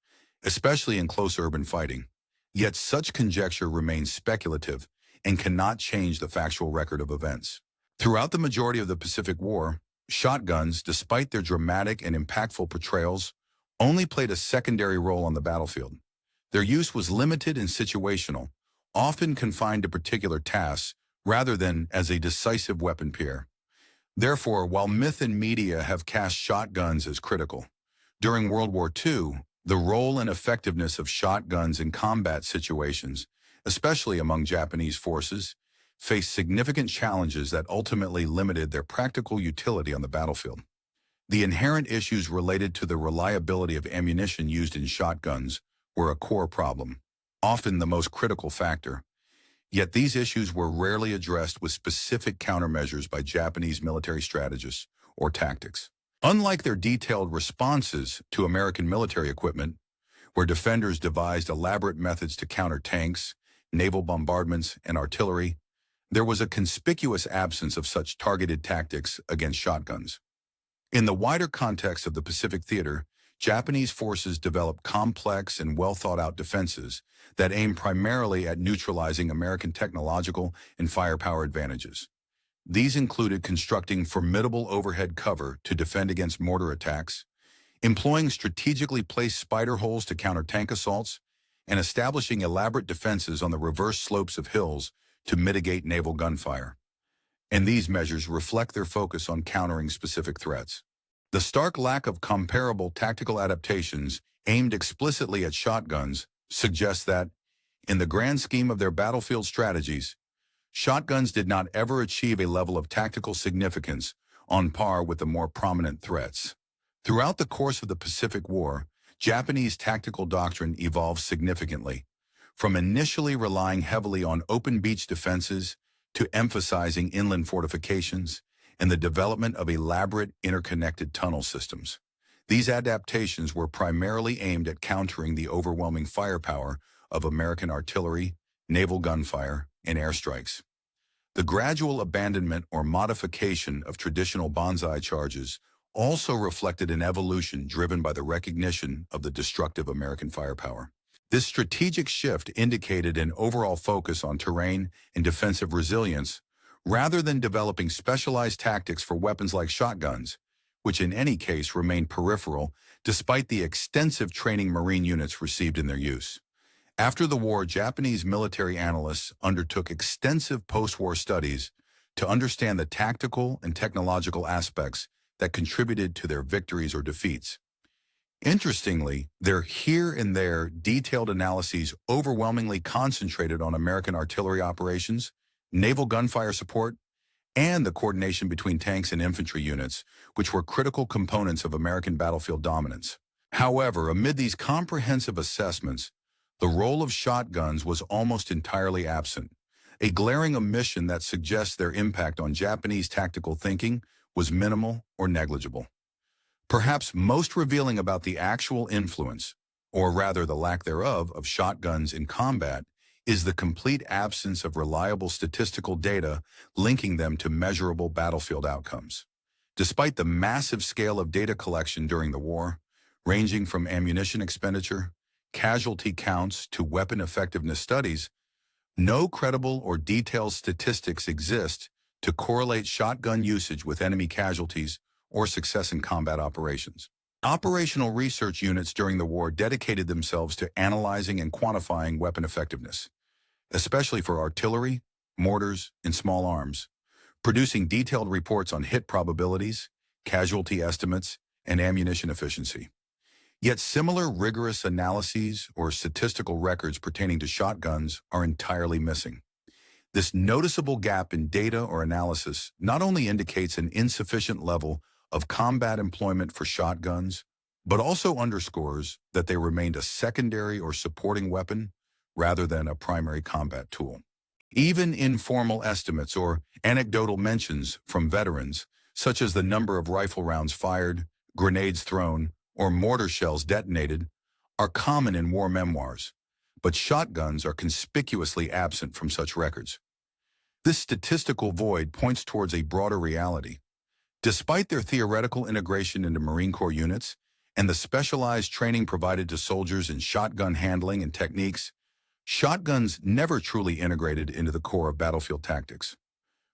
especially in close urban fighting. Yet such conjecture remains speculative and cannot change the factual record of events. Throughout the majority of the Pacific War, shotguns, despite their dramatic and impactful portrayals, only played a secondary role on the battlefield. Their use was limited and situational, often confined to particular tasks rather than as a decisive weapon pair. Therefore, while myth and media have cast shotguns as critical, during World War II, the role and effectiveness of shotguns in combat situations, especially among Japanese forces, faced significant challenges that ultimately limited their practical utility on the battlefield. The inherent issues related to the reliability of ammunition used in shotguns were a core problem, often the most critical factor. Yet these issues were rarely addressed with specific countermeasures by Japanese military strategists or tactics. Unlike their detailed responses to American military equipment, where defenders devised elaborate methods to counter tanks, naval bombardments, and artillery, there was a conspicuous absence of such targeted tactics against shotguns. In the wider context of the Pacific Theater, Japanese forces developed complex and well-thought-out defenses that aimed primarily at neutralizing American technological and firepower advantages. These included constructing formidable overhead cover to defend against mortar attacks, employing strategically placed spider holes to counter tank assaults, and establishing elaborate defenses on the reverse slopes of hills to mitigate naval gunfire. And these measures reflect their focus on countering specific threats. The stark lack of comparable tactical adaptations aimed explicitly at shotguns suggests that, in the grand scheme of their battlefield strategies, shotguns did not ever achieve a level of tactical significance on par with the more prominent threats. Throughout the course of the Pacific War, Japanese tactical doctrine evolved significantly, from initially relying heavily on open beach defenses to emphasizing inland fortifications and the development of elaborate interconnected tunnel systems. These adaptations were primarily aimed at countering the overwhelming firepower of American artillery, naval gunfire, and airstrikes. The gradual abandonment or modification of traditional banzai charges also reflected an evolution driven by the recognition of the destructive American firepower. This strategic shift indicated an overall focus on terrain and defensive resilience rather than developing specialized tactics for weapons like shotguns, which in any case remained peripheral despite the extensive training Marine units received in their use. After the war, Japanese military analysts undertook extensive post-war studies to understand the tactical and technological aspects that contributed to their victories or defeats. Interestingly, their here and there detailed analyses overwhelmingly concentrated on American artillery operations, naval gunfire support, and the coordination between tanks and infantry units, which were critical components of American battlefield dominance. However, amid these comprehensive assessments, the role of shotguns was almost entirely absent, a glaring omission that suggests their impact on Japanese tactical thinking was minimal or negligible. Perhaps most revealing about the actual influence, or rather the lack thereof, of shotguns in combat is the complete absence of reliable statistical data linking them to measurable battlefield outcomes. Despite the massive scale of data collection during the war, ranging from ammunition expenditure, casualty counts to weapon effectiveness studies, no credible or detailed statistics exist to correlate shotgun usage with enemy casualties or success in combat operations. Operational research units during the war dedicated themselves to analyzing and quantifying weapon effectiveness, especially for artillery, mortars, and small arms, producing detailed reports on hit probabilities, casualty estimates, and ammunition efficiency. Yet similar rigorous analyses or statistical records pertaining to shotguns are entirely missing. This noticeable gap in data or analysis not only indicates an insufficient level of combat employment for shotguns, but also underscores that they remained a secondary or supporting weapon rather than a primary combat tool. Even informal estimates or anecdotal mentions from veterans, such as the number of rifle rounds fired, grenades thrown, or mortar shells detonated, are common in war memoirs, but shotguns are conspicuously absent from such records. This statistical void points towards a broader reality. Despite their theoretical integration into Marine Corps units and the specialized training provided to soldiers in shotgun handling and techniques, shotguns never truly integrated into the core of battlefield tactics.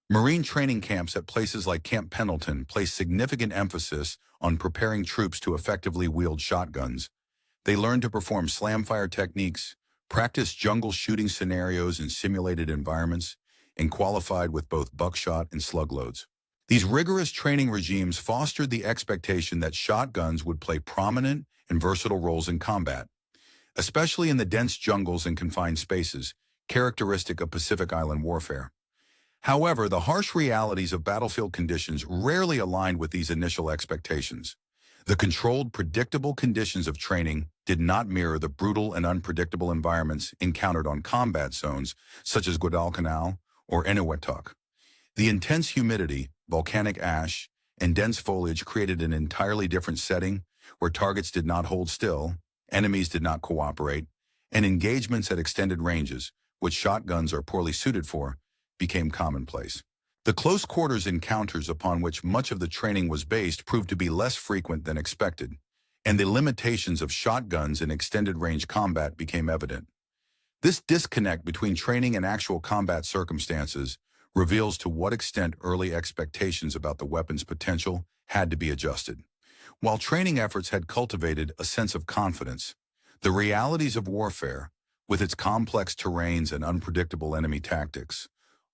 Marine training camps at places like Camp Pendleton place significant emphasis on preparing troops to effectively wield shotguns. They learn to perform slam-fire techniques, practice jungle shooting scenarios in simulated environments, and qualified with both buckshot and slug loads. These rigorous training regimes fostered the expectation that shotguns would play prominent and versatile roles in combat, especially in the dense jungles and confined spaces, characteristic of Pacific Island warfare. However, the harsh realities of battlefield conditions rarely aligned with these initial expectations. The controlled, predictable conditions of training did not mirror the brutal and unpredictable environments encountered on combat zones such as Guadalcanal or Eniwetok. The intense humidity, volcanic ash, and dense foliage created an entirely different setting where targets did not hold still, enemies did not cooperate, and engagements at extended ranges, which shotguns are poorly suited for, became commonplace. The close quarters encounters upon which much of the training was based proved to be less frequent than expected, and the limitations of shotguns in extended range combat became evident. This disconnect between training and actual combat circumstances reveals to what extent early expectations about the weapon's potential had to be adjusted. While training efforts had cultivated a sense of confidence, the realities of warfare, with its complex terrains and unpredictable enemy tactics,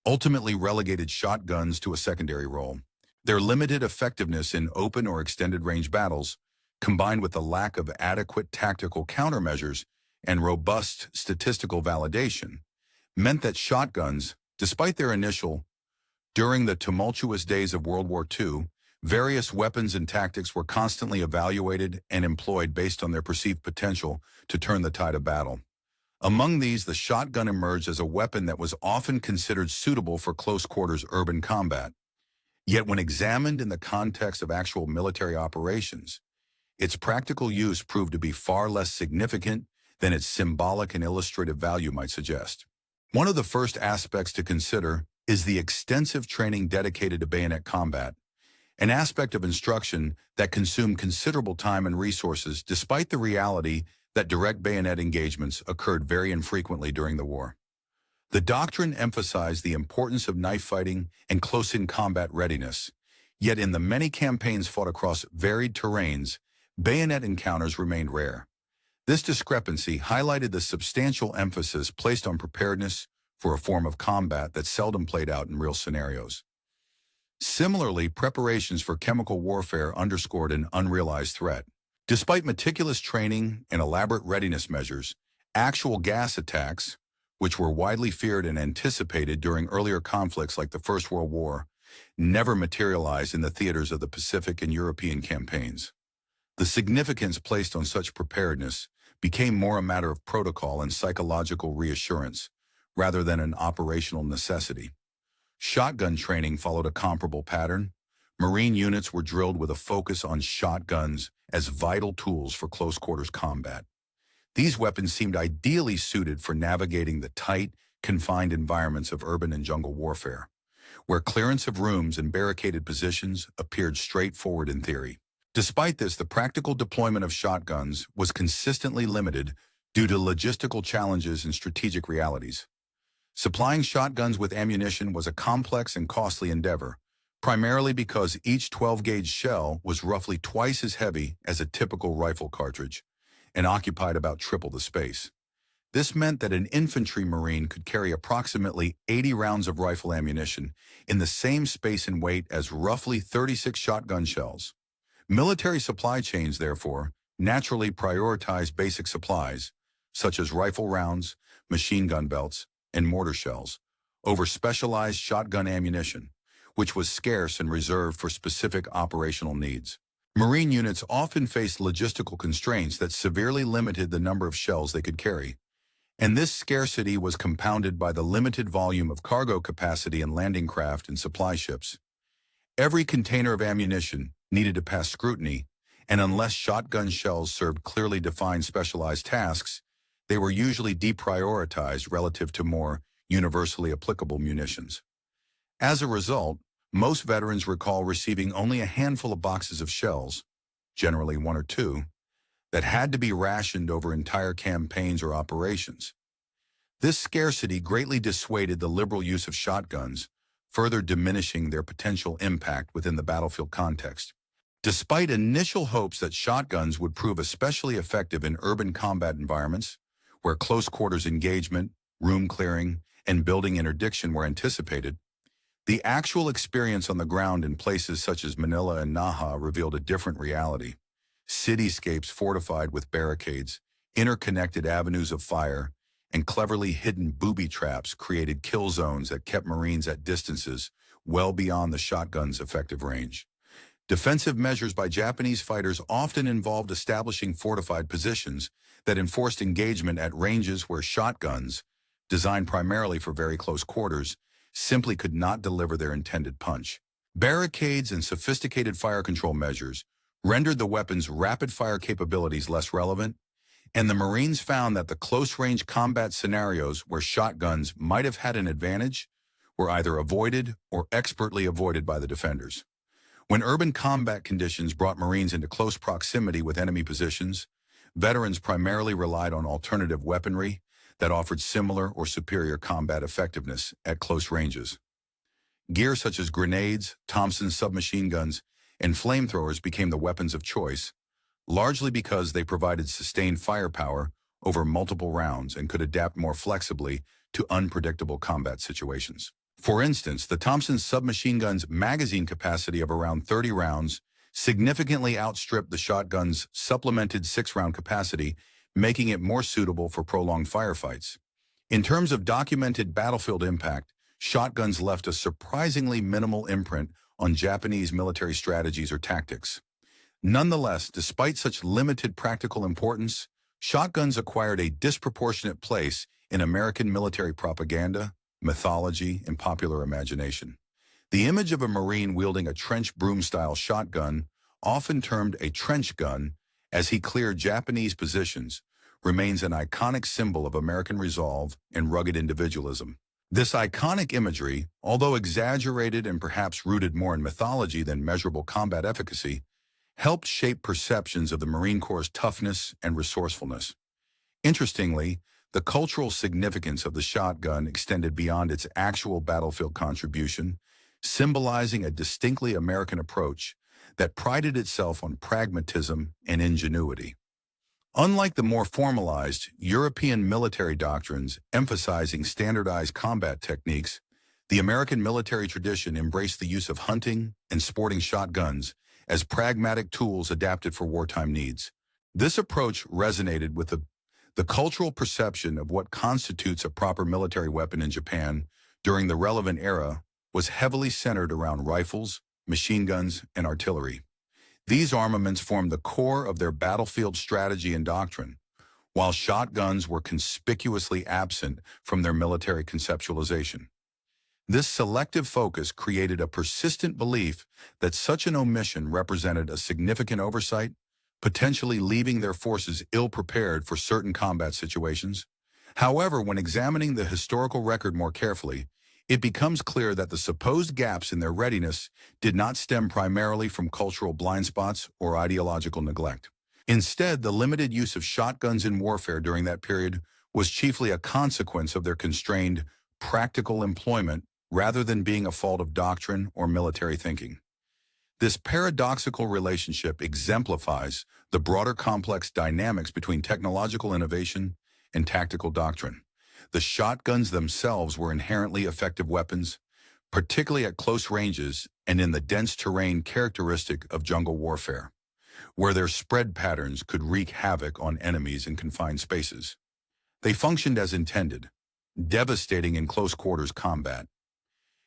ultimately relegated shotguns to a secondary role. Their limited effectiveness in open or extended range battles, combined with the lack of adequate tactical countermeasures and robust statistical validation, meant that shotguns, despite their during the tumultuous days of World War II, various weapons and tactics were constantly evaluated and employed based on their perceived potential to turn the tide of battle. Among these, the shotgun emerged as a weapon that was often considered suitable for close-quarters urban combat. Yet when examined in the context of actual military operations, its practical use proved to be far less significant than its symbolic and illustrative value might suggest. One of the first aspects to consider is the extensive training dedicated to bayonet combat, an aspect of instruction that consumed considerable time and resources despite the reality that direct bayonet engagements occurred very infrequently during the war. The doctrine emphasized the importance of knife fighting and close-in combat readiness, yet in the many campaigns fought across varied terrains, bayonet encounters remained rare. This discrepancy highlighted the substantial emphasis placed on preparedness for a form of combat that seldom played out in real scenarios. Similarly, preparations for chemical warfare underscored an unrealized threat. Despite meticulous training and elaborate readiness measures, actual gas attacks, which were widely feared and anticipated during earlier conflicts like the First World War, never materialized in the theaters of the Pacific and European campaigns. The significance placed on such preparedness became more a matter of protocol and psychological reassurance, rather than an operational necessity. Shotgun training followed a comparable pattern. Marine units were drilled with a focus on shotguns as vital tools for close-quarters combat. These weapons seemed ideally suited for navigating the tight, confined environments of urban and jungle warfare, where clearance of rooms and barricaded positions appeared straightforward in theory. Despite this, the practical deployment of shotguns was consistently limited due to logistical challenges and strategic realities. Supplying shotguns with ammunition was a complex and costly endeavor, primarily because each 12-gauge shell was roughly twice as heavy as a typical rifle cartridge and occupied about triple the space. This meant that an infantry marine could carry approximately 80 rounds of rifle ammunition in the same space and weight as roughly 36 shotgun shells. Military supply chains, therefore, naturally prioritized basic supplies, such as rifle rounds, machine gun belts, and mortar shells, over specialized shotgun ammunition, which was scarce and reserved for specific operational needs. Marine units often faced logistical constraints that severely limited the number of shells they could carry, and this scarcity was compounded by the limited volume of cargo capacity in landing craft and supply ships. Every container of ammunition needed to pass scrutiny, and unless shotgun shells served clearly defined specialized tasks, they were usually deprioritized relative to more universally applicable munitions. As a result, most veterans recall receiving only a handful of boxes of shells, generally one or two, that had to be rationed over entire campaigns or operations. This scarcity greatly dissuaded the liberal use of shotguns, further diminishing their potential impact within the battlefield context. Despite initial hopes that shotguns would prove especially effective in urban combat environments, where close-quarters engagement, room clearing, and building interdiction were anticipated, the actual experience on the ground in places such as Manila and Naha revealed a different reality. Cityscapes fortified with barricades, interconnected avenues of fire, and cleverly hidden booby traps created kill zones that kept Marines at distances well beyond the shotgun's effective range. Defensive measures by Japanese fighters often involved establishing fortified positions that enforced engagement at ranges where shotguns, designed primarily for very close quarters, simply could not deliver their intended punch. Barricades and sophisticated fire control measures rendered the weapon's rapid-fire capabilities less relevant, and the Marines found that the close-range combat scenarios where shotguns might have had an advantage were either avoided or expertly avoided by the defenders. When urban combat conditions brought Marines into close proximity with enemy positions, veterans primarily relied on alternative weaponry that offered similar or superior combat effectiveness at close ranges. Gear such as grenades, Thompson submachine guns, and flamethrowers became the weapons of choice, largely because they provided sustained firepower over multiple rounds and could adapt more flexibly to unpredictable combat situations. For instance, the Thompson submachine gun's magazine capacity of around 30 rounds significantly outstripped the shotgun's supplemented 6-round capacity, making it more suitable for prolonged firefights. In terms of documented battlefield impact, shotguns left a surprisingly minimal imprint on Japanese military strategies or tactics. Nonetheless, despite such limited practical importance, shotguns acquired a disproportionate place in American military propaganda, mythology, and popular imagination. The image of a Marine wielding a trench broom-style shotgun, often termed a trench gun, as he cleared Japanese positions, remains an iconic symbol of American resolve and rugged individualism. This iconic imagery, although exaggerated and perhaps rooted more in mythology than measurable combat efficacy, helped shape perceptions of the Marine Corps' toughness and resourcefulness. Interestingly, the cultural significance of the shotgun extended beyond its actual battlefield contribution, symbolizing a distinctly American approach that prided itself on pragmatism and ingenuity. Unlike the more formalized European military doctrines emphasizing standardized combat techniques, the American military tradition embraced the use of hunting and sporting shotguns as pragmatic tools adapted for wartime needs. This approach resonated with the cultural perception of what constitutes a proper military weapon in Japan during the relevant era was heavily centered around rifles, machine guns, and artillery. These armaments formed the core of their battlefield strategy and doctrine, while shotguns were conspicuously absent from their military conceptualization. This selective focus created a persistent belief that such an omission represented a significant oversight, potentially leaving their forces ill-prepared for certain combat situations. However, when examining the historical record more carefully, it becomes clear that the supposed gaps in their readiness did not stem primarily from cultural blind spots or ideological neglect. Instead, the limited use of shotguns in warfare during that period was chiefly a consequence of their constrained, practical employment rather than being a fault of doctrine or military thinking. This paradoxical relationship exemplifies the broader complex dynamics between technological innovation and tactical doctrine. The shotguns themselves were inherently effective weapons, particularly at close ranges and in the dense terrain characteristic of jungle warfare, where their spread patterns could wreak havoc on enemies in confined spaces. They functioned as intended, devastating in close quarters combat.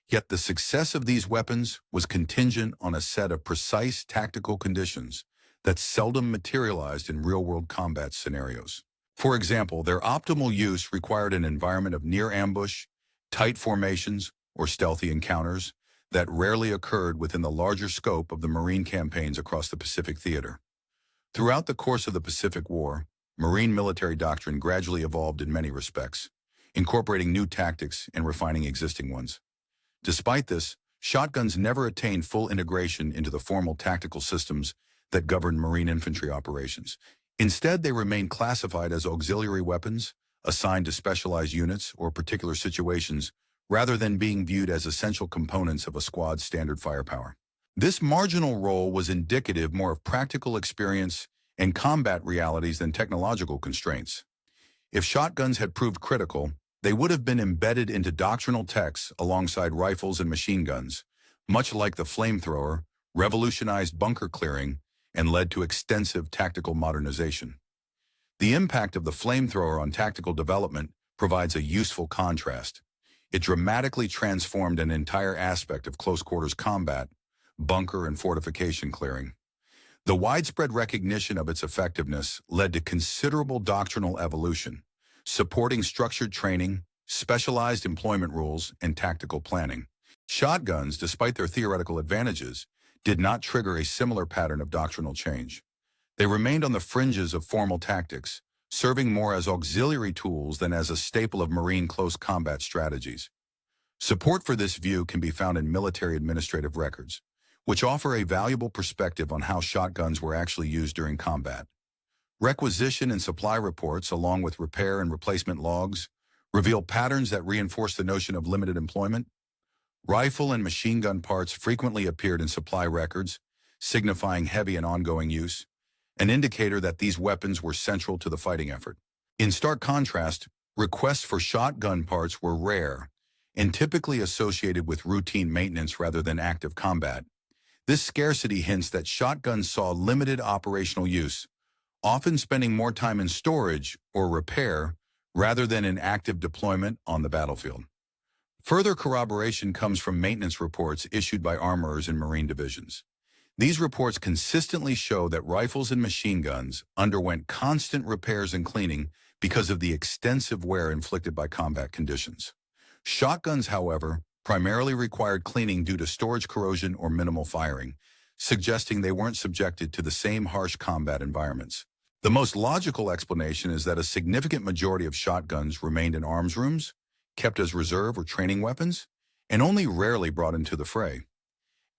Yet the success of these weapons was contingent on a set of precise tactical conditions that seldom materialized in real-world combat scenarios. For example, their optimal use required an environment of near ambush, tight formations, or stealthy encounters that rarely occurred within the larger scope of the Marine campaigns across the Pacific theater. Throughout the course of the Pacific War, Marine military doctrine gradually evolved in many respects, incorporating new tactics and refining existing ones. Despite this, shotguns never attained full integration into the formal tactical systems that governed Marine infantry operations. Instead, they remained classified as auxiliary weapons, assigned to specialized units or particular situations, rather than being viewed as essential components of a squad's standard firepower. This marginal role was indicative more of practical experience and combat realities than technological constraints. If shotguns had proved critical, they would have been embedded into doctrinal texts alongside rifles and machine guns, much like the flamethrower, revolutionized bunker clearing, and led to extensive tactical modernization. The impact of the flamethrower on tactical development provides a useful contrast. It dramatically transformed an entire aspect of close-quarters combat, bunker and fortification clearing. The widespread recognition of its effectiveness led to considerable doctrinal evolution, supporting structured training, specialized employment rules, and tactical planning. Shotguns, despite their theoretical advantages, did not trigger a similar pattern of doctrinal change. They remained on the fringes of formal tactics, serving more as auxiliary tools than as a staple of Marine close combat strategies. Support for this view can be found in military administrative records, which offer a valuable perspective on how shotguns were actually used during combat. Requisition and supply reports, along with repair and replacement logs, reveal patterns that reinforce the notion of limited employment. Rifle and machine gun parts frequently appeared in supply records, signifying heavy and ongoing use, an indicator that these weapons were central to the fighting effort. In stark contrast, requests for shotgun parts were rare and typically associated with routine maintenance rather than active combat. This scarcity hints that shotguns saw limited operational use, often spending more time in storage or repair rather than in active deployment on the battlefield. Further corroboration comes from maintenance reports issued by armorers in Marine divisions. These reports consistently show that rifles and machine guns underwent constant repairs and cleaning because of the extensive wear inflicted by combat conditions. Shotguns, however, primarily required cleaning due to storage corrosion or minimal firing, suggesting they weren't subjected to the same harsh combat environments. The most logical explanation is that a significant majority of shotguns remained in arms rooms, kept as reserve or training weapons, and only rarely brought into the fray.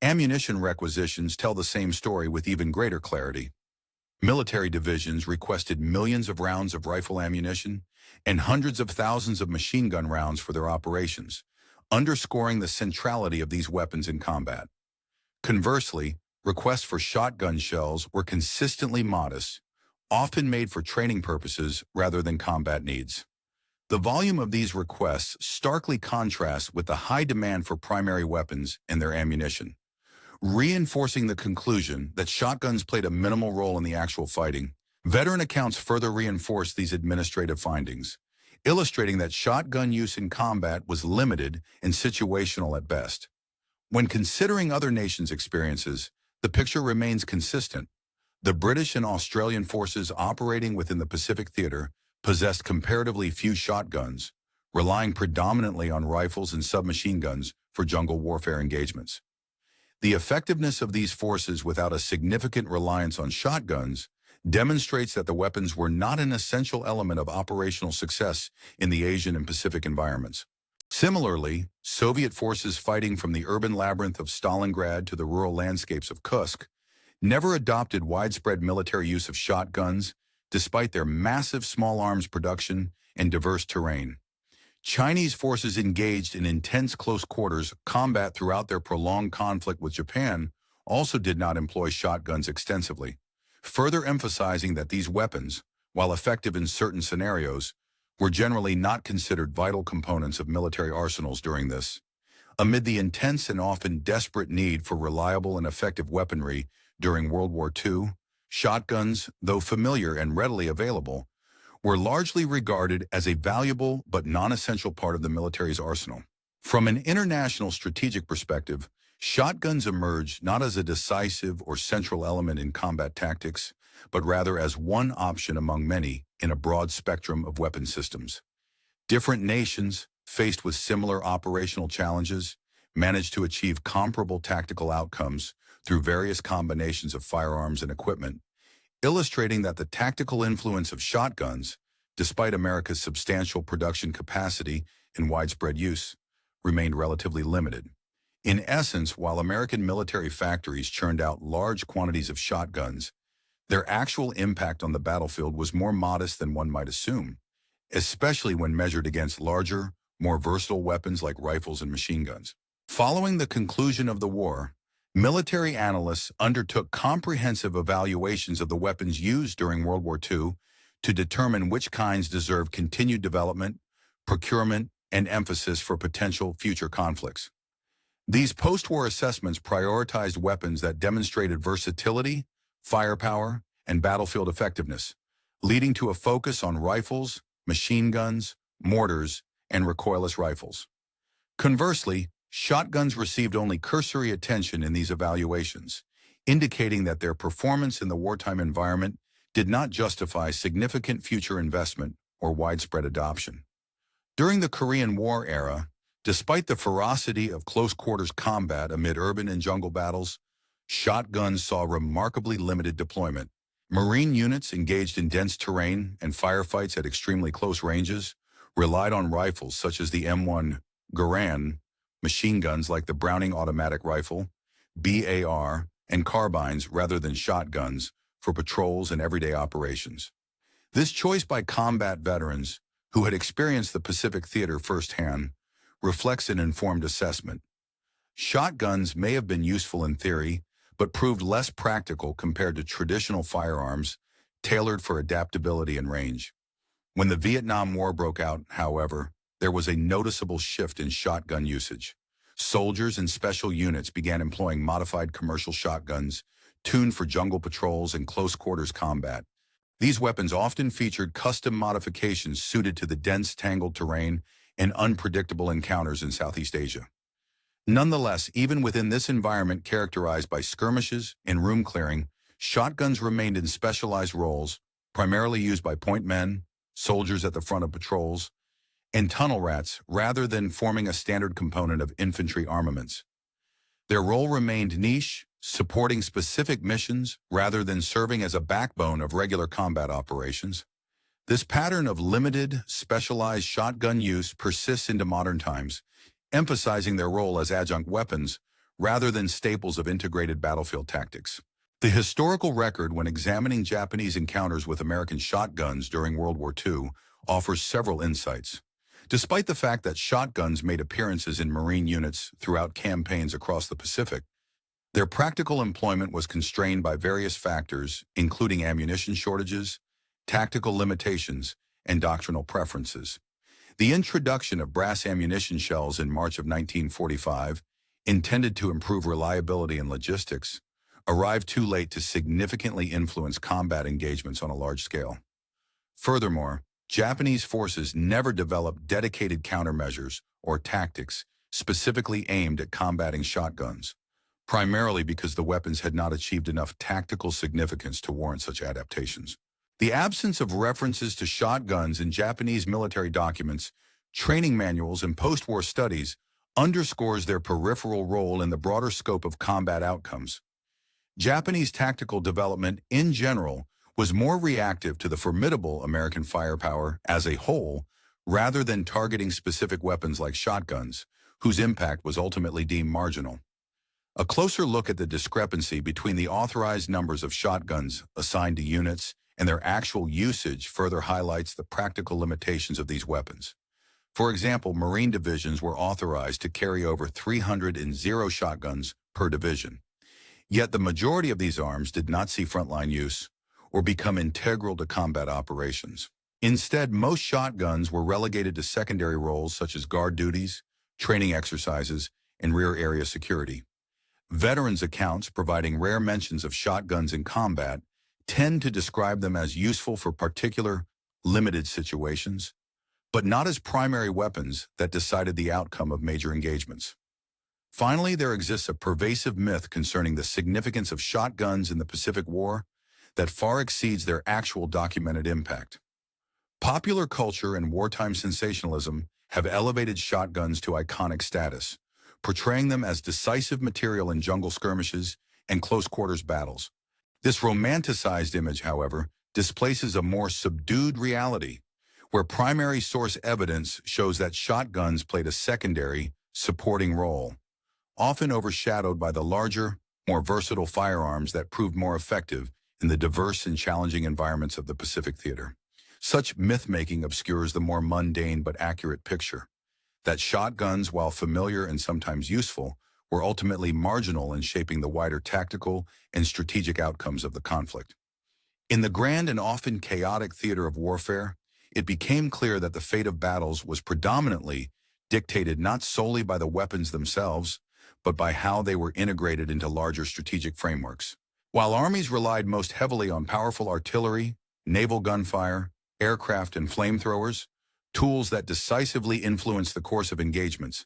Ammunition requisitions tell the same story with even greater clarity. Military divisions requested millions of rounds of rifle ammunition and hundreds of thousands of machine gun rounds for their operations, underscoring the centrality of these weapons in combat. Conversely, requests for shotgun shells were consistently modest, often made for training purposes rather than combat needs. The volume of these requests starkly contrasts with the high demand for primary weapons and their ammunition, reinforcing the conclusion that shotguns played a minimal role in the actual fighting. Veteran accounts further reinforce these administrative findings, illustrating that shotgun use in combat was limited and situational at best. When considering other nations' experiences, the picture remains consistent. The British and Australian forces operating within the Pacific Theater possessed comparatively few shotguns, relying predominantly on rifles and submachine guns for jungle warfare engagements. The effectiveness of these forces without a significant reliance on shotguns demonstrates that the weapons were not an essential element of operational success in the Asian and Pacific environments. Similarly, Soviet forces fighting from the urban labyrinth of Stalingrad to the rural landscapes of Kursk never adopted widespread military use of shotguns, despite their massive small arms production and diverse terrain. Chinese forces engaged in intense close-quarters combat throughout their prolonged conflict with Japan also did not employ shotguns extensively, further emphasizing that these weapons, while effective in certain scenarios, were generally not considered vital components of military arsenals during this. Amid the intense and often desperate need for reliable and effective weaponry during World War II, shotguns, though familiar and readily available, were largely regarded as a valuable but non-essential part of the military's arsenal. From an international strategic perspective, shotguns emerged not as a decisive or central element in combat tactics, but rather as one option among many in a broad spectrum of weapon systems. Different nations, faced with similar operational challenges, managed to achieve comparable tactical outcomes through various combinations of firearms and equipment, illustrating that the tactical influence of shotguns, despite America's substantial production capacity and widespread use, remained relatively limited. In essence, while American military factories churned out large quantities of shotguns, their actual impact on the battlefield was more modest than one might assume, especially when measured against larger, more versatile weapons like rifles and machine guns. Following the conclusion of the war, military analysts undertook comprehensive evaluations of the weapons used during World War II to determine which kinds deserve continued development, procurement, and emphasis for potential future conflicts. These post-war assessments prioritized weapons that demonstrated versatility, firepower, and battlefield effectiveness, leading to a focus on rifles, machine guns, mortars, and recoilless rifles. Conversely, shotguns received only cursory attention in these evaluations, indicating that their performance in the wartime environment did not justify significant future investment or widespread adoption. During the Korean War era, despite the ferocity of close-quarters combat amid urban and jungle battles, shotguns saw remarkably limited deployment. Marine units engaged in dense terrain and firefights at extremely close ranges relied on rifles such as the M1 Garand, machine guns like the Browning automatic rifle, BAR, and carbines rather than shotguns for patrols and everyday operations. This choice by combat veterans, who had experienced the Pacific Theater firsthand, reflects an informed assessment. Shotguns may have been useful in theory, but proved less practical compared to traditional firearms tailored for adaptability and range. When the Vietnam War broke out, however, there was a noticeable shift in shotgun usage. Soldiers and special units began employing modified commercial shotguns, tuned for jungle patrols and close-quarters combat. These weapons often featured custom modifications suited to the dense, tangled terrain and unpredictable encounters in Southeast Asia. Nonetheless, even within this environment characterized by skirmishes and room clearing, shotguns remained in specialized roles, primarily used by point men, soldiers at the front of patrols, and tunnel rats rather than forming a standard component of infantry armaments. Their role remained niche, supporting specific missions rather than serving as a backbone of regular combat operations. This pattern of limited, specialized shotgun use persists into modern times, emphasizing their role as adjunct weapons rather than staples of integrated battlefield tactics. The historical record when examining Japanese encounters with American shotguns during World War II offers several insights. Despite the fact that shotguns made appearances in Marine units throughout campaigns across the Pacific, their practical employment was constrained by various factors, including ammunition shortages, tactical limitations, and doctrinal preferences. The introduction of brass ammunition shells in March of 1945, intended to improve reliability and logistics, arrived too late to significantly influence combat engagements on a large scale. Furthermore, Japanese forces never developed dedicated countermeasures or tactics specifically aimed at combating shotguns, primarily because the weapons had not achieved enough tactical significance to warrant such adaptations. The absence of references to shotguns in Japanese military documents, training manuals, and post-war studies underscores their peripheral role in the broader scope of combat outcomes. Japanese tactical development, in general, was more reactive to the formidable American firepower as a whole rather than targeting specific weapons like shotguns, whose impact was ultimately deemed marginal. A closer look at the discrepancy between the authorized numbers of shotguns assigned to units and their actual usage further highlights the practical limitations of these weapons. For example, Marine divisions were authorized to carry over 300 shotguns per division. Yet the majority of these arms did not see frontline use or become integral to combat operations. Instead, most shotguns were relegated to secondary roles such as guard duties, training exercises, and rear area security. Veterans' accounts providing rare mentions of shotguns in combat tend to describe them as useful for particular, limited situations, but not as primary weapons that decided the outcome of major engagements. Finally, there exists a pervasive myth concerning the significance of shotguns in the Pacific War that far exceeds their actual documented impact. Popular culture and wartime sensationalism have elevated shotguns to iconic status, portraying them as decisive material in jungle skirmishes and close-quarters battles. This romanticized image, however, displaces a more subdued reality, where primary source evidence shows that shotguns played a secondary, supporting role, often overshadowed by the larger, more versatile firearms that proved more effective in the diverse and challenging environments of the Pacific Theater. Such myth-making obscures the more mundane but accurate picture that shotguns, while familiar and sometimes useful, were ultimately marginal in shaping the wider tactical and strategic outcomes of the conflict. In the grand and often chaotic theater of warfare, it became clear that the fate of battles was predominantly dictated not solely by the weapons themselves, but by how they were integrated into larger strategic frameworks. While armies relied most heavily on powerful artillery, naval gunfire, aircraft, and flamethrowers, tools that decisively influenced the course of engagements,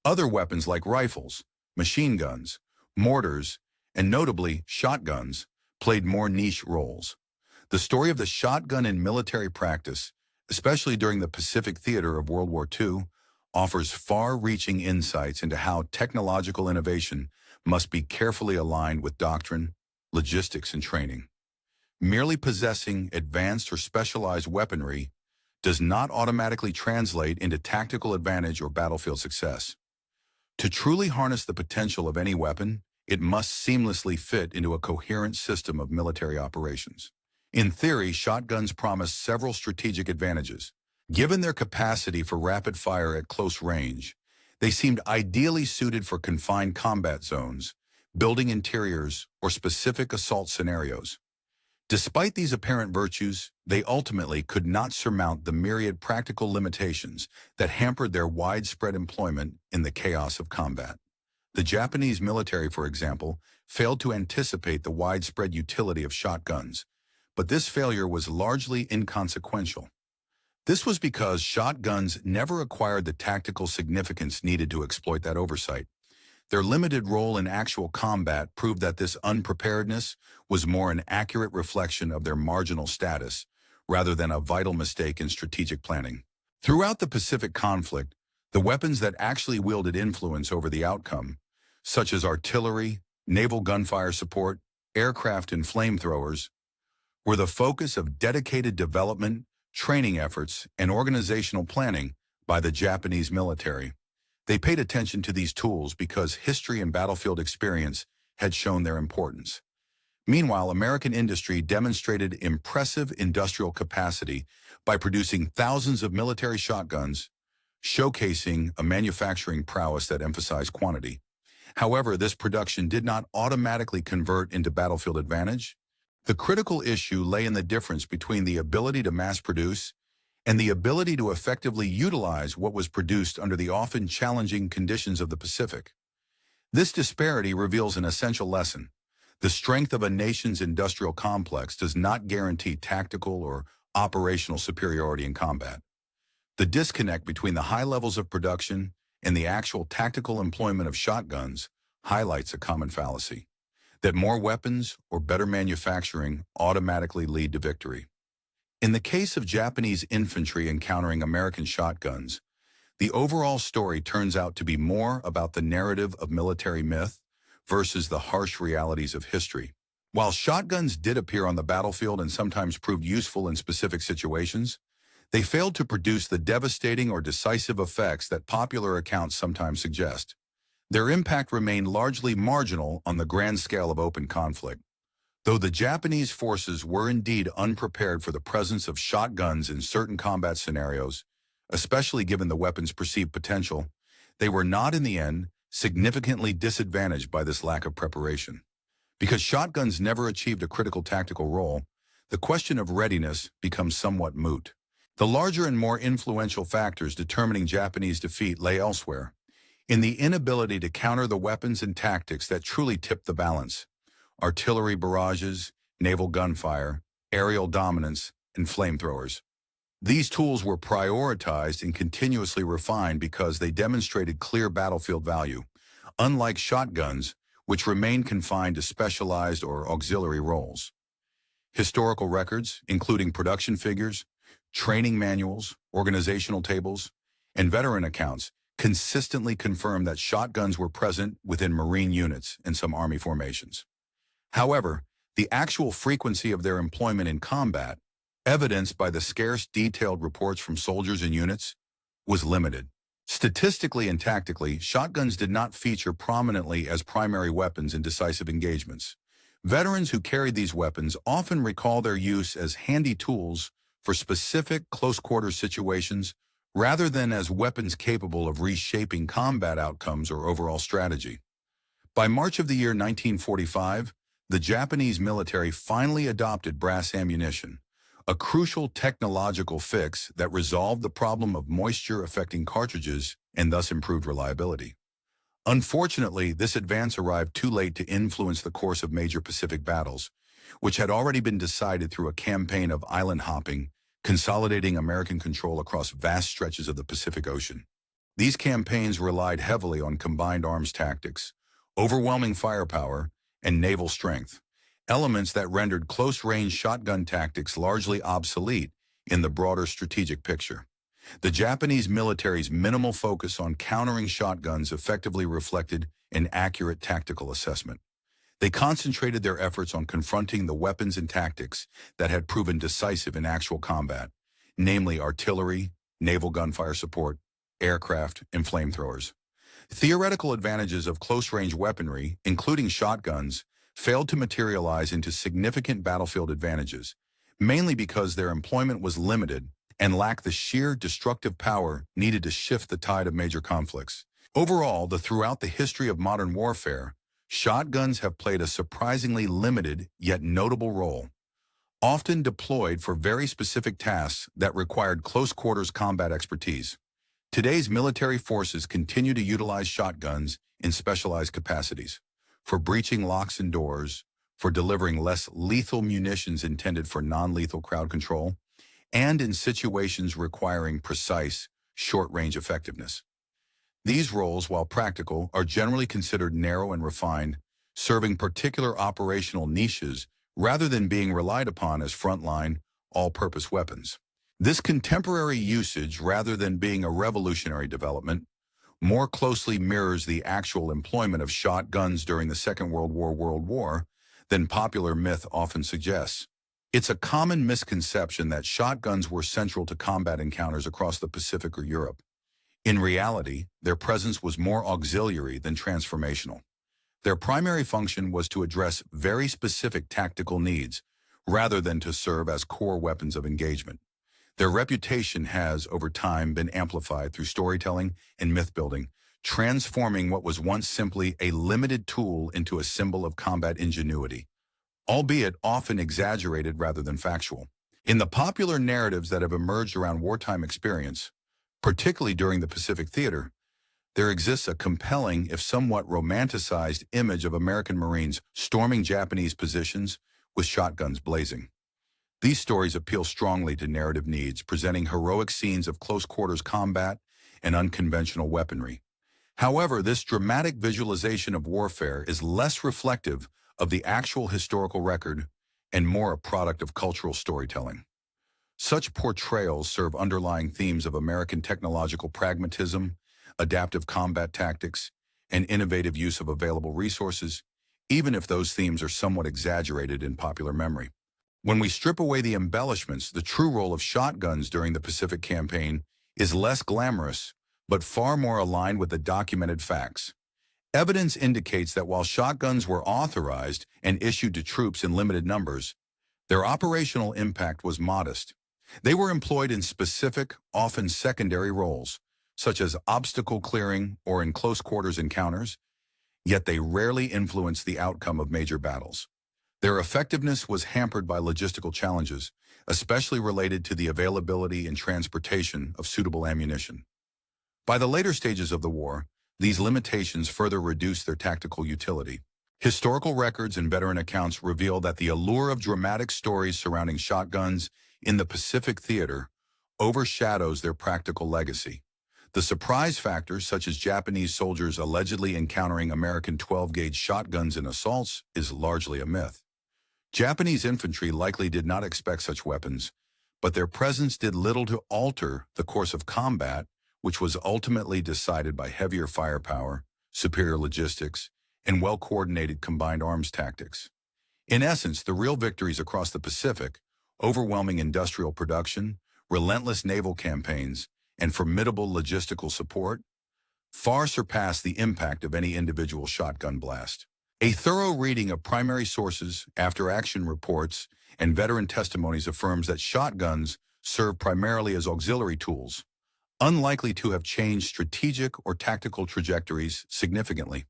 other weapons like rifles, machine guns, mortars, and notably shotguns played more niche roles. The story of the shotgun in military practice, especially during the Pacific Theater of World War II, offers far-reaching insights into how technological innovation must be carefully aligned with doctrine, logistics, and training. Merely possessing advanced or specialized weaponry does not automatically translate into tactical advantage or battlefield success. To truly harness the potential of any weapon, it must seamlessly fit into a coherent system of military operations. In theory, shotguns promise several strategic advantages. Given their capacity for rapid fire at close range, they seemed ideally suited for confined combat zones, building interiors, or specific assault scenarios. Despite these apparent virtues, they ultimately could not surmount the myriad practical limitations that hampered their widespread employment in the chaos of combat. The Japanese military, for example, failed to anticipate the widespread utility of shotguns, but this failure was largely inconsequential. This was because shotguns never acquired the tactical significance needed to exploit that oversight. Their limited role in actual combat proved that this unpreparedness was more an accurate reflection of their marginal status rather than a vital mistake in strategic planning. Throughout the Pacific conflict, the weapons that actually wielded influence over the outcome, such as artillery, naval gunfire support, aircraft and flamethrowers, were the focus of dedicated development, training efforts, and organizational planning by the Japanese military. They paid attention to these tools because history and battlefield experience had shown their importance. Meanwhile, American industry demonstrated impressive industrial capacity by producing thousands of military shotguns, showcasing a manufacturing prowess that emphasized quantity. However, this production did not automatically convert into battlefield advantage. The critical issue lay in the difference between the ability to mass produce and the ability to effectively utilize what was produced under the often challenging conditions of the Pacific. This disparity reveals an essential lesson. The strength of a nation's industrial complex does not guarantee tactical or operational superiority in combat. The disconnect between the high levels of production and the actual tactical employment of shotguns highlights a common fallacy, that more weapons or better manufacturing automatically lead to victory. In the case of Japanese infantry encountering American shotguns, the overall story turns out to be more about the narrative of military myth versus the harsh realities of history. While shotguns did appear on the battlefield and sometimes proved useful in specific situations, they failed to produce the devastating or decisive effects that popular accounts sometimes suggest. Their impact remained largely marginal on the grand scale of open conflict. Though the Japanese forces were indeed unprepared for the presence of shotguns in certain combat scenarios, especially given the weapon's perceived potential, they were not in the end significantly disadvantaged by this lack of preparation. Because shotguns never achieved a critical tactical role, the question of readiness becomes somewhat moot. The larger and more influential factors determining Japanese defeat lay elsewhere, in the inability to counter the weapons and tactics that truly tipped the balance: artillery barrages, naval gunfire, aerial dominance, and flamethrowers. These tools were prioritized and continuously refined because they demonstrated clear battlefield value, unlike shotguns, which remained confined to specialized or auxiliary roles. Historical records, including production figures, training manuals, organizational tables, and veteran accounts, consistently confirm that shotguns were present within Marine units and some Army formations. However, the actual frequency of their employment in combat, evidenced by the scarce detailed reports from soldiers and units, was limited. Statistically and tactically, shotguns did not feature prominently as primary weapons in decisive engagements. Veterans who carried these weapons often recall their use as handy tools for specific close-quarters situations rather than as weapons capable of reshaping combat outcomes or overall strategy. By March of the year 1945, the Japanese military finally adopted brass ammunition, a crucial technological fix that resolved the problem of moisture affecting cartridges and thus improved reliability. Unfortunately, this advance arrived too late to influence the course of major Pacific battles, which had already been decided through a campaign of island hopping, consolidating American control across vast stretches of the Pacific Ocean. These campaigns relied heavily on combined arms tactics, overwhelming firepower, and naval strength, elements that rendered close-range shotgun tactics largely obsolete in the broader strategic picture. The Japanese military's minimal focus on countering shotguns effectively reflected an accurate tactical assessment. They concentrated their efforts on confronting the weapons and tactics that had proven decisive in actual combat, namely artillery, naval gunfire support, aircraft, and flamethrowers. Theoretical advantages of close-range weaponry, including shotguns, failed to materialize into significant battlefield advantages, mainly because their employment was limited and lacked the sheer destructive power needed to shift the tide of major conflicts. Overall, throughout the history of modern warfare, shotguns have played a surprisingly limited yet notable role, often deployed for very specific tasks that required close-quarters combat expertise. Today's military forces continue to utilize shotguns in specialized capacities, for breaching locks and doors, for delivering less lethal munitions intended for non-lethal crowd control, and in situations requiring precise, short-range effectiveness. These roles, while practical, are generally considered narrow and refined, serving particular operational niches rather than being relied upon as frontline, all-purpose weapons. This contemporary usage, rather than being a revolutionary development, more closely mirrors the actual employment of shotguns during the Second World War than popular myth often suggests. It's a common misconception that shotguns were central to combat encounters across the Pacific or Europe. In reality, their presence was more auxiliary than transformational. Their primary function was to address very specific tactical needs, rather than to serve as core weapons of engagement. Their reputation has, over time, been amplified through storytelling and myth-building, transforming what was once simply a limited tool into a symbol of combat ingenuity, albeit often exaggerated rather than factual. In the popular narratives that have emerged around wartime experience, particularly during the Pacific Theater, there exists a compelling, if somewhat romanticized, image of American Marines storming Japanese positions with shotguns blazing. These stories appeal strongly to narrative needs, presenting heroic scenes of close-quarters combat and unconventional weaponry. However, this dramatic visualization of warfare is less reflective of the actual historical record and more a product of cultural storytelling. Such portrayals serve underlying themes of American technological pragmatism, adaptive combat tactics, and innovative use of available resources, even if those themes are somewhat exaggerated in popular memory. When we strip away the embellishments, the true role of shotguns during the Pacific Campaign is less glamorous, but far more aligned with the documented facts. Evidence indicates that while shotguns were authorized and issued to troops in limited numbers, their operational impact was modest. They were employed in specific, often secondary roles, such as obstacle clearing or in close-quarters encounters, yet they rarely influenced the outcome of major battles. Their effectiveness was hampered by logistical challenges, especially related to the availability and transportation of suitable ammunition. By the later stages of the war, these limitations further reduced their tactical utility. Historical records and veteran accounts reveal that the allure of dramatic stories surrounding shotguns in the Pacific Theater overshadows their practical legacy. The surprise factors, such as Japanese soldiers allegedly encountering American 12-gauge shotguns in assaults, is largely a myth. Japanese infantry likely did not expect such weapons, but their presence did little to alter the course of combat, which was ultimately decided by heavier firepower, superior logistics, and well-coordinated combined arms tactics. In essence, the real victories across the Pacific, overwhelming industrial production, relentless naval campaigns, and formidable logistical support, far surpassed the impact of any individual shotgun blast. A thorough reading of primary sources, after-action reports, and veteran testimonies affirms that shotguns serve primarily as auxiliary tools, unlikely to have changed strategic or tactical trajectories significantly.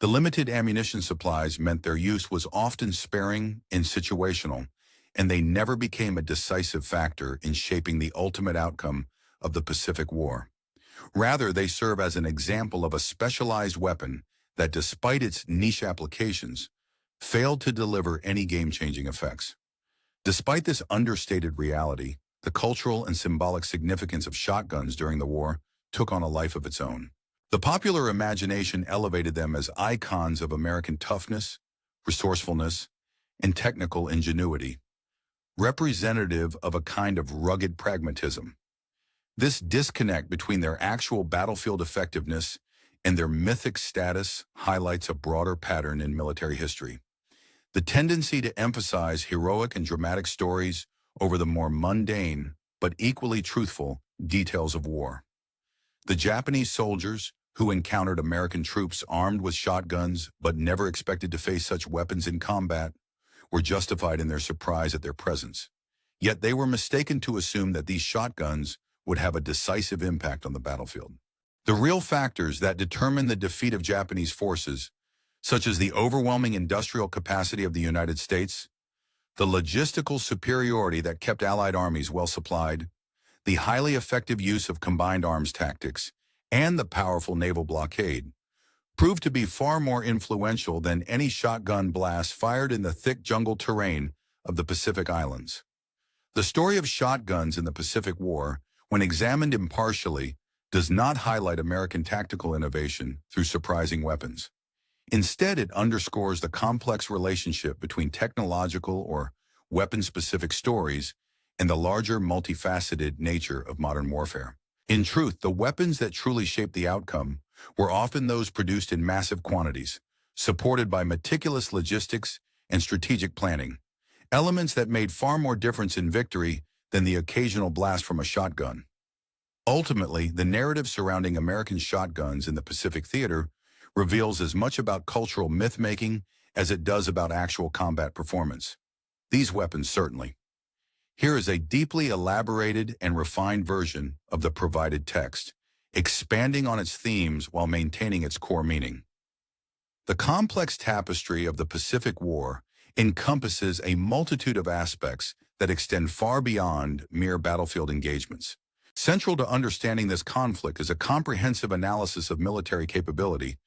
The limited ammunition supplies meant their use was often sparing and situational, and they never became a decisive factor in shaping the ultimate outcome of the Pacific War. Rather, they serve as an example of a specialized weapon that, despite its niche applications, failed to deliver any game-changing effects. Despite this understated reality, the cultural and symbolic significance of shotguns during the war took on a life of its own. The popular imagination elevated them as icons of American toughness, resourcefulness, and technical ingenuity, representative of a kind of rugged pragmatism. This disconnect between their actual battlefield effectiveness and their mythic status highlights a broader pattern in military history. The tendency to emphasize heroic and dramatic stories over the more mundane, but equally truthful, details of war. The Japanese soldiers, who encountered American troops armed with shotguns but never expected to face such weapons in combat, were justified in their surprise at their presence. Yet they were mistaken to assume that these shotguns would have a decisive impact on the battlefield. The real factors that determined the defeat of Japanese forces, such as the overwhelming industrial capacity of the United States, the logistical superiority that kept Allied armies well supplied, the highly effective use of combined arms tactics, and the powerful naval blockade, proved to be far more influential than any shotgun blast fired in the thick jungle terrain of the Pacific Islands. The story of shotguns in the Pacific War, when examined impartially, does not highlight American tactical innovation through surprising weapons. Instead, it underscores the complex relationship between technological or weapon-specific stories and the larger, multifaceted nature of modern warfare. In truth, the weapons that truly shaped the outcome were often those produced in massive quantities, supported by meticulous logistics and strategic planning, elements that made far more difference in victory than the occasional blast from a shotgun. Ultimately, the narrative surrounding American shotguns in the Pacific Theater reveals as much about cultural myth-making as it does about actual combat performance. These weapons certainly. Here is a deeply elaborated and refined version of the provided text, expanding on its themes while maintaining its core meaning. The complex tapestry of the Pacific War encompasses a multitude of aspects that extend far beyond mere battlefield engagements. Central to understanding this conflict is a comprehensive analysis of military capability,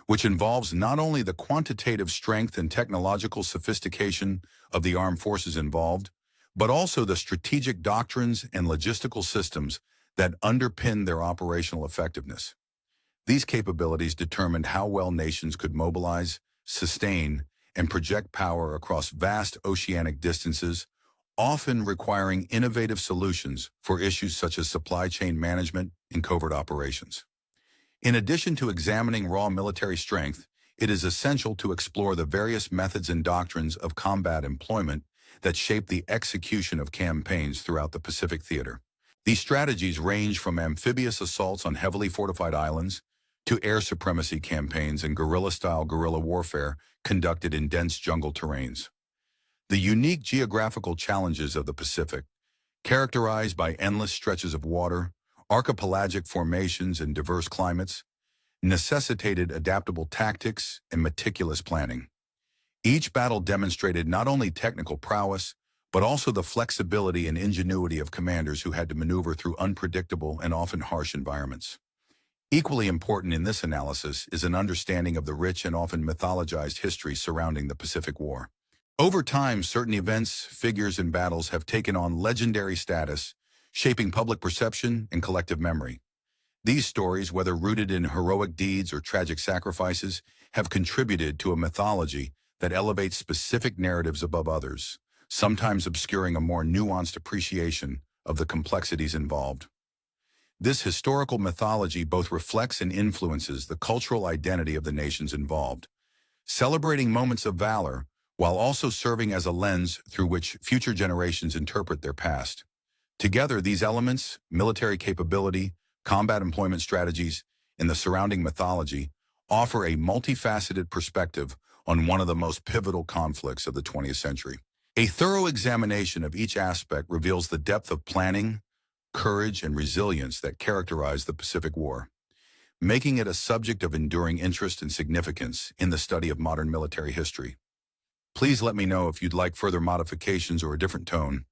which involves not only the quantitative strength and technological sophistication of the armed forces involved, but also the strategic doctrines and logistical systems that underpin their operational effectiveness. These capabilities determined how well nations could mobilize, sustain, and project power across vast oceanic distances, often requiring innovative solutions for issues such as supply chain management and covert operations. In addition to examining raw military strength, it is essential to explore the various methods and doctrines of combat employment that shape the execution of campaigns throughout the Pacific Theater. These strategies range from amphibious assaults on heavily fortified islands to air supremacy campaigns and guerrilla-style guerrilla warfare conducted in dense jungle terrains. The unique geographical challenges of the Pacific, characterized by endless stretches of water, archipelagic formations, and diverse climates, necessitated adaptable tactics and meticulous planning. Each battle demonstrated not only technical prowess, but also the flexibility and ingenuity of commanders who had to maneuver through unpredictable and often harsh environments. Equally important in this analysis is an understanding of the rich and often mythologized history surrounding the Pacific War. Over time, certain events, figures, and battles have taken on legendary status, shaping public perception and collective memory. These stories, whether rooted in heroic deeds or tragic sacrifices, have contributed to a mythology that elevates specific narratives above others, sometimes obscuring a more nuanced appreciation of the complexities involved. This historical mythology both reflects and influences the cultural identity of the nations involved, celebrating moments of valor while also serving as a lens through which future generations interpret their past. Together, these elements, military capability, combat employment strategies, and the surrounding mythology, offer a multifaceted perspective on one of the most pivotal conflicts of the 20th century. A thorough examination of each aspect reveals the depth of planning, courage, and resilience that characterize the Pacific War, making it a subject of enduring interest and significance in the study of modern military history. Please let me know if you'd like further modifications or a different tone.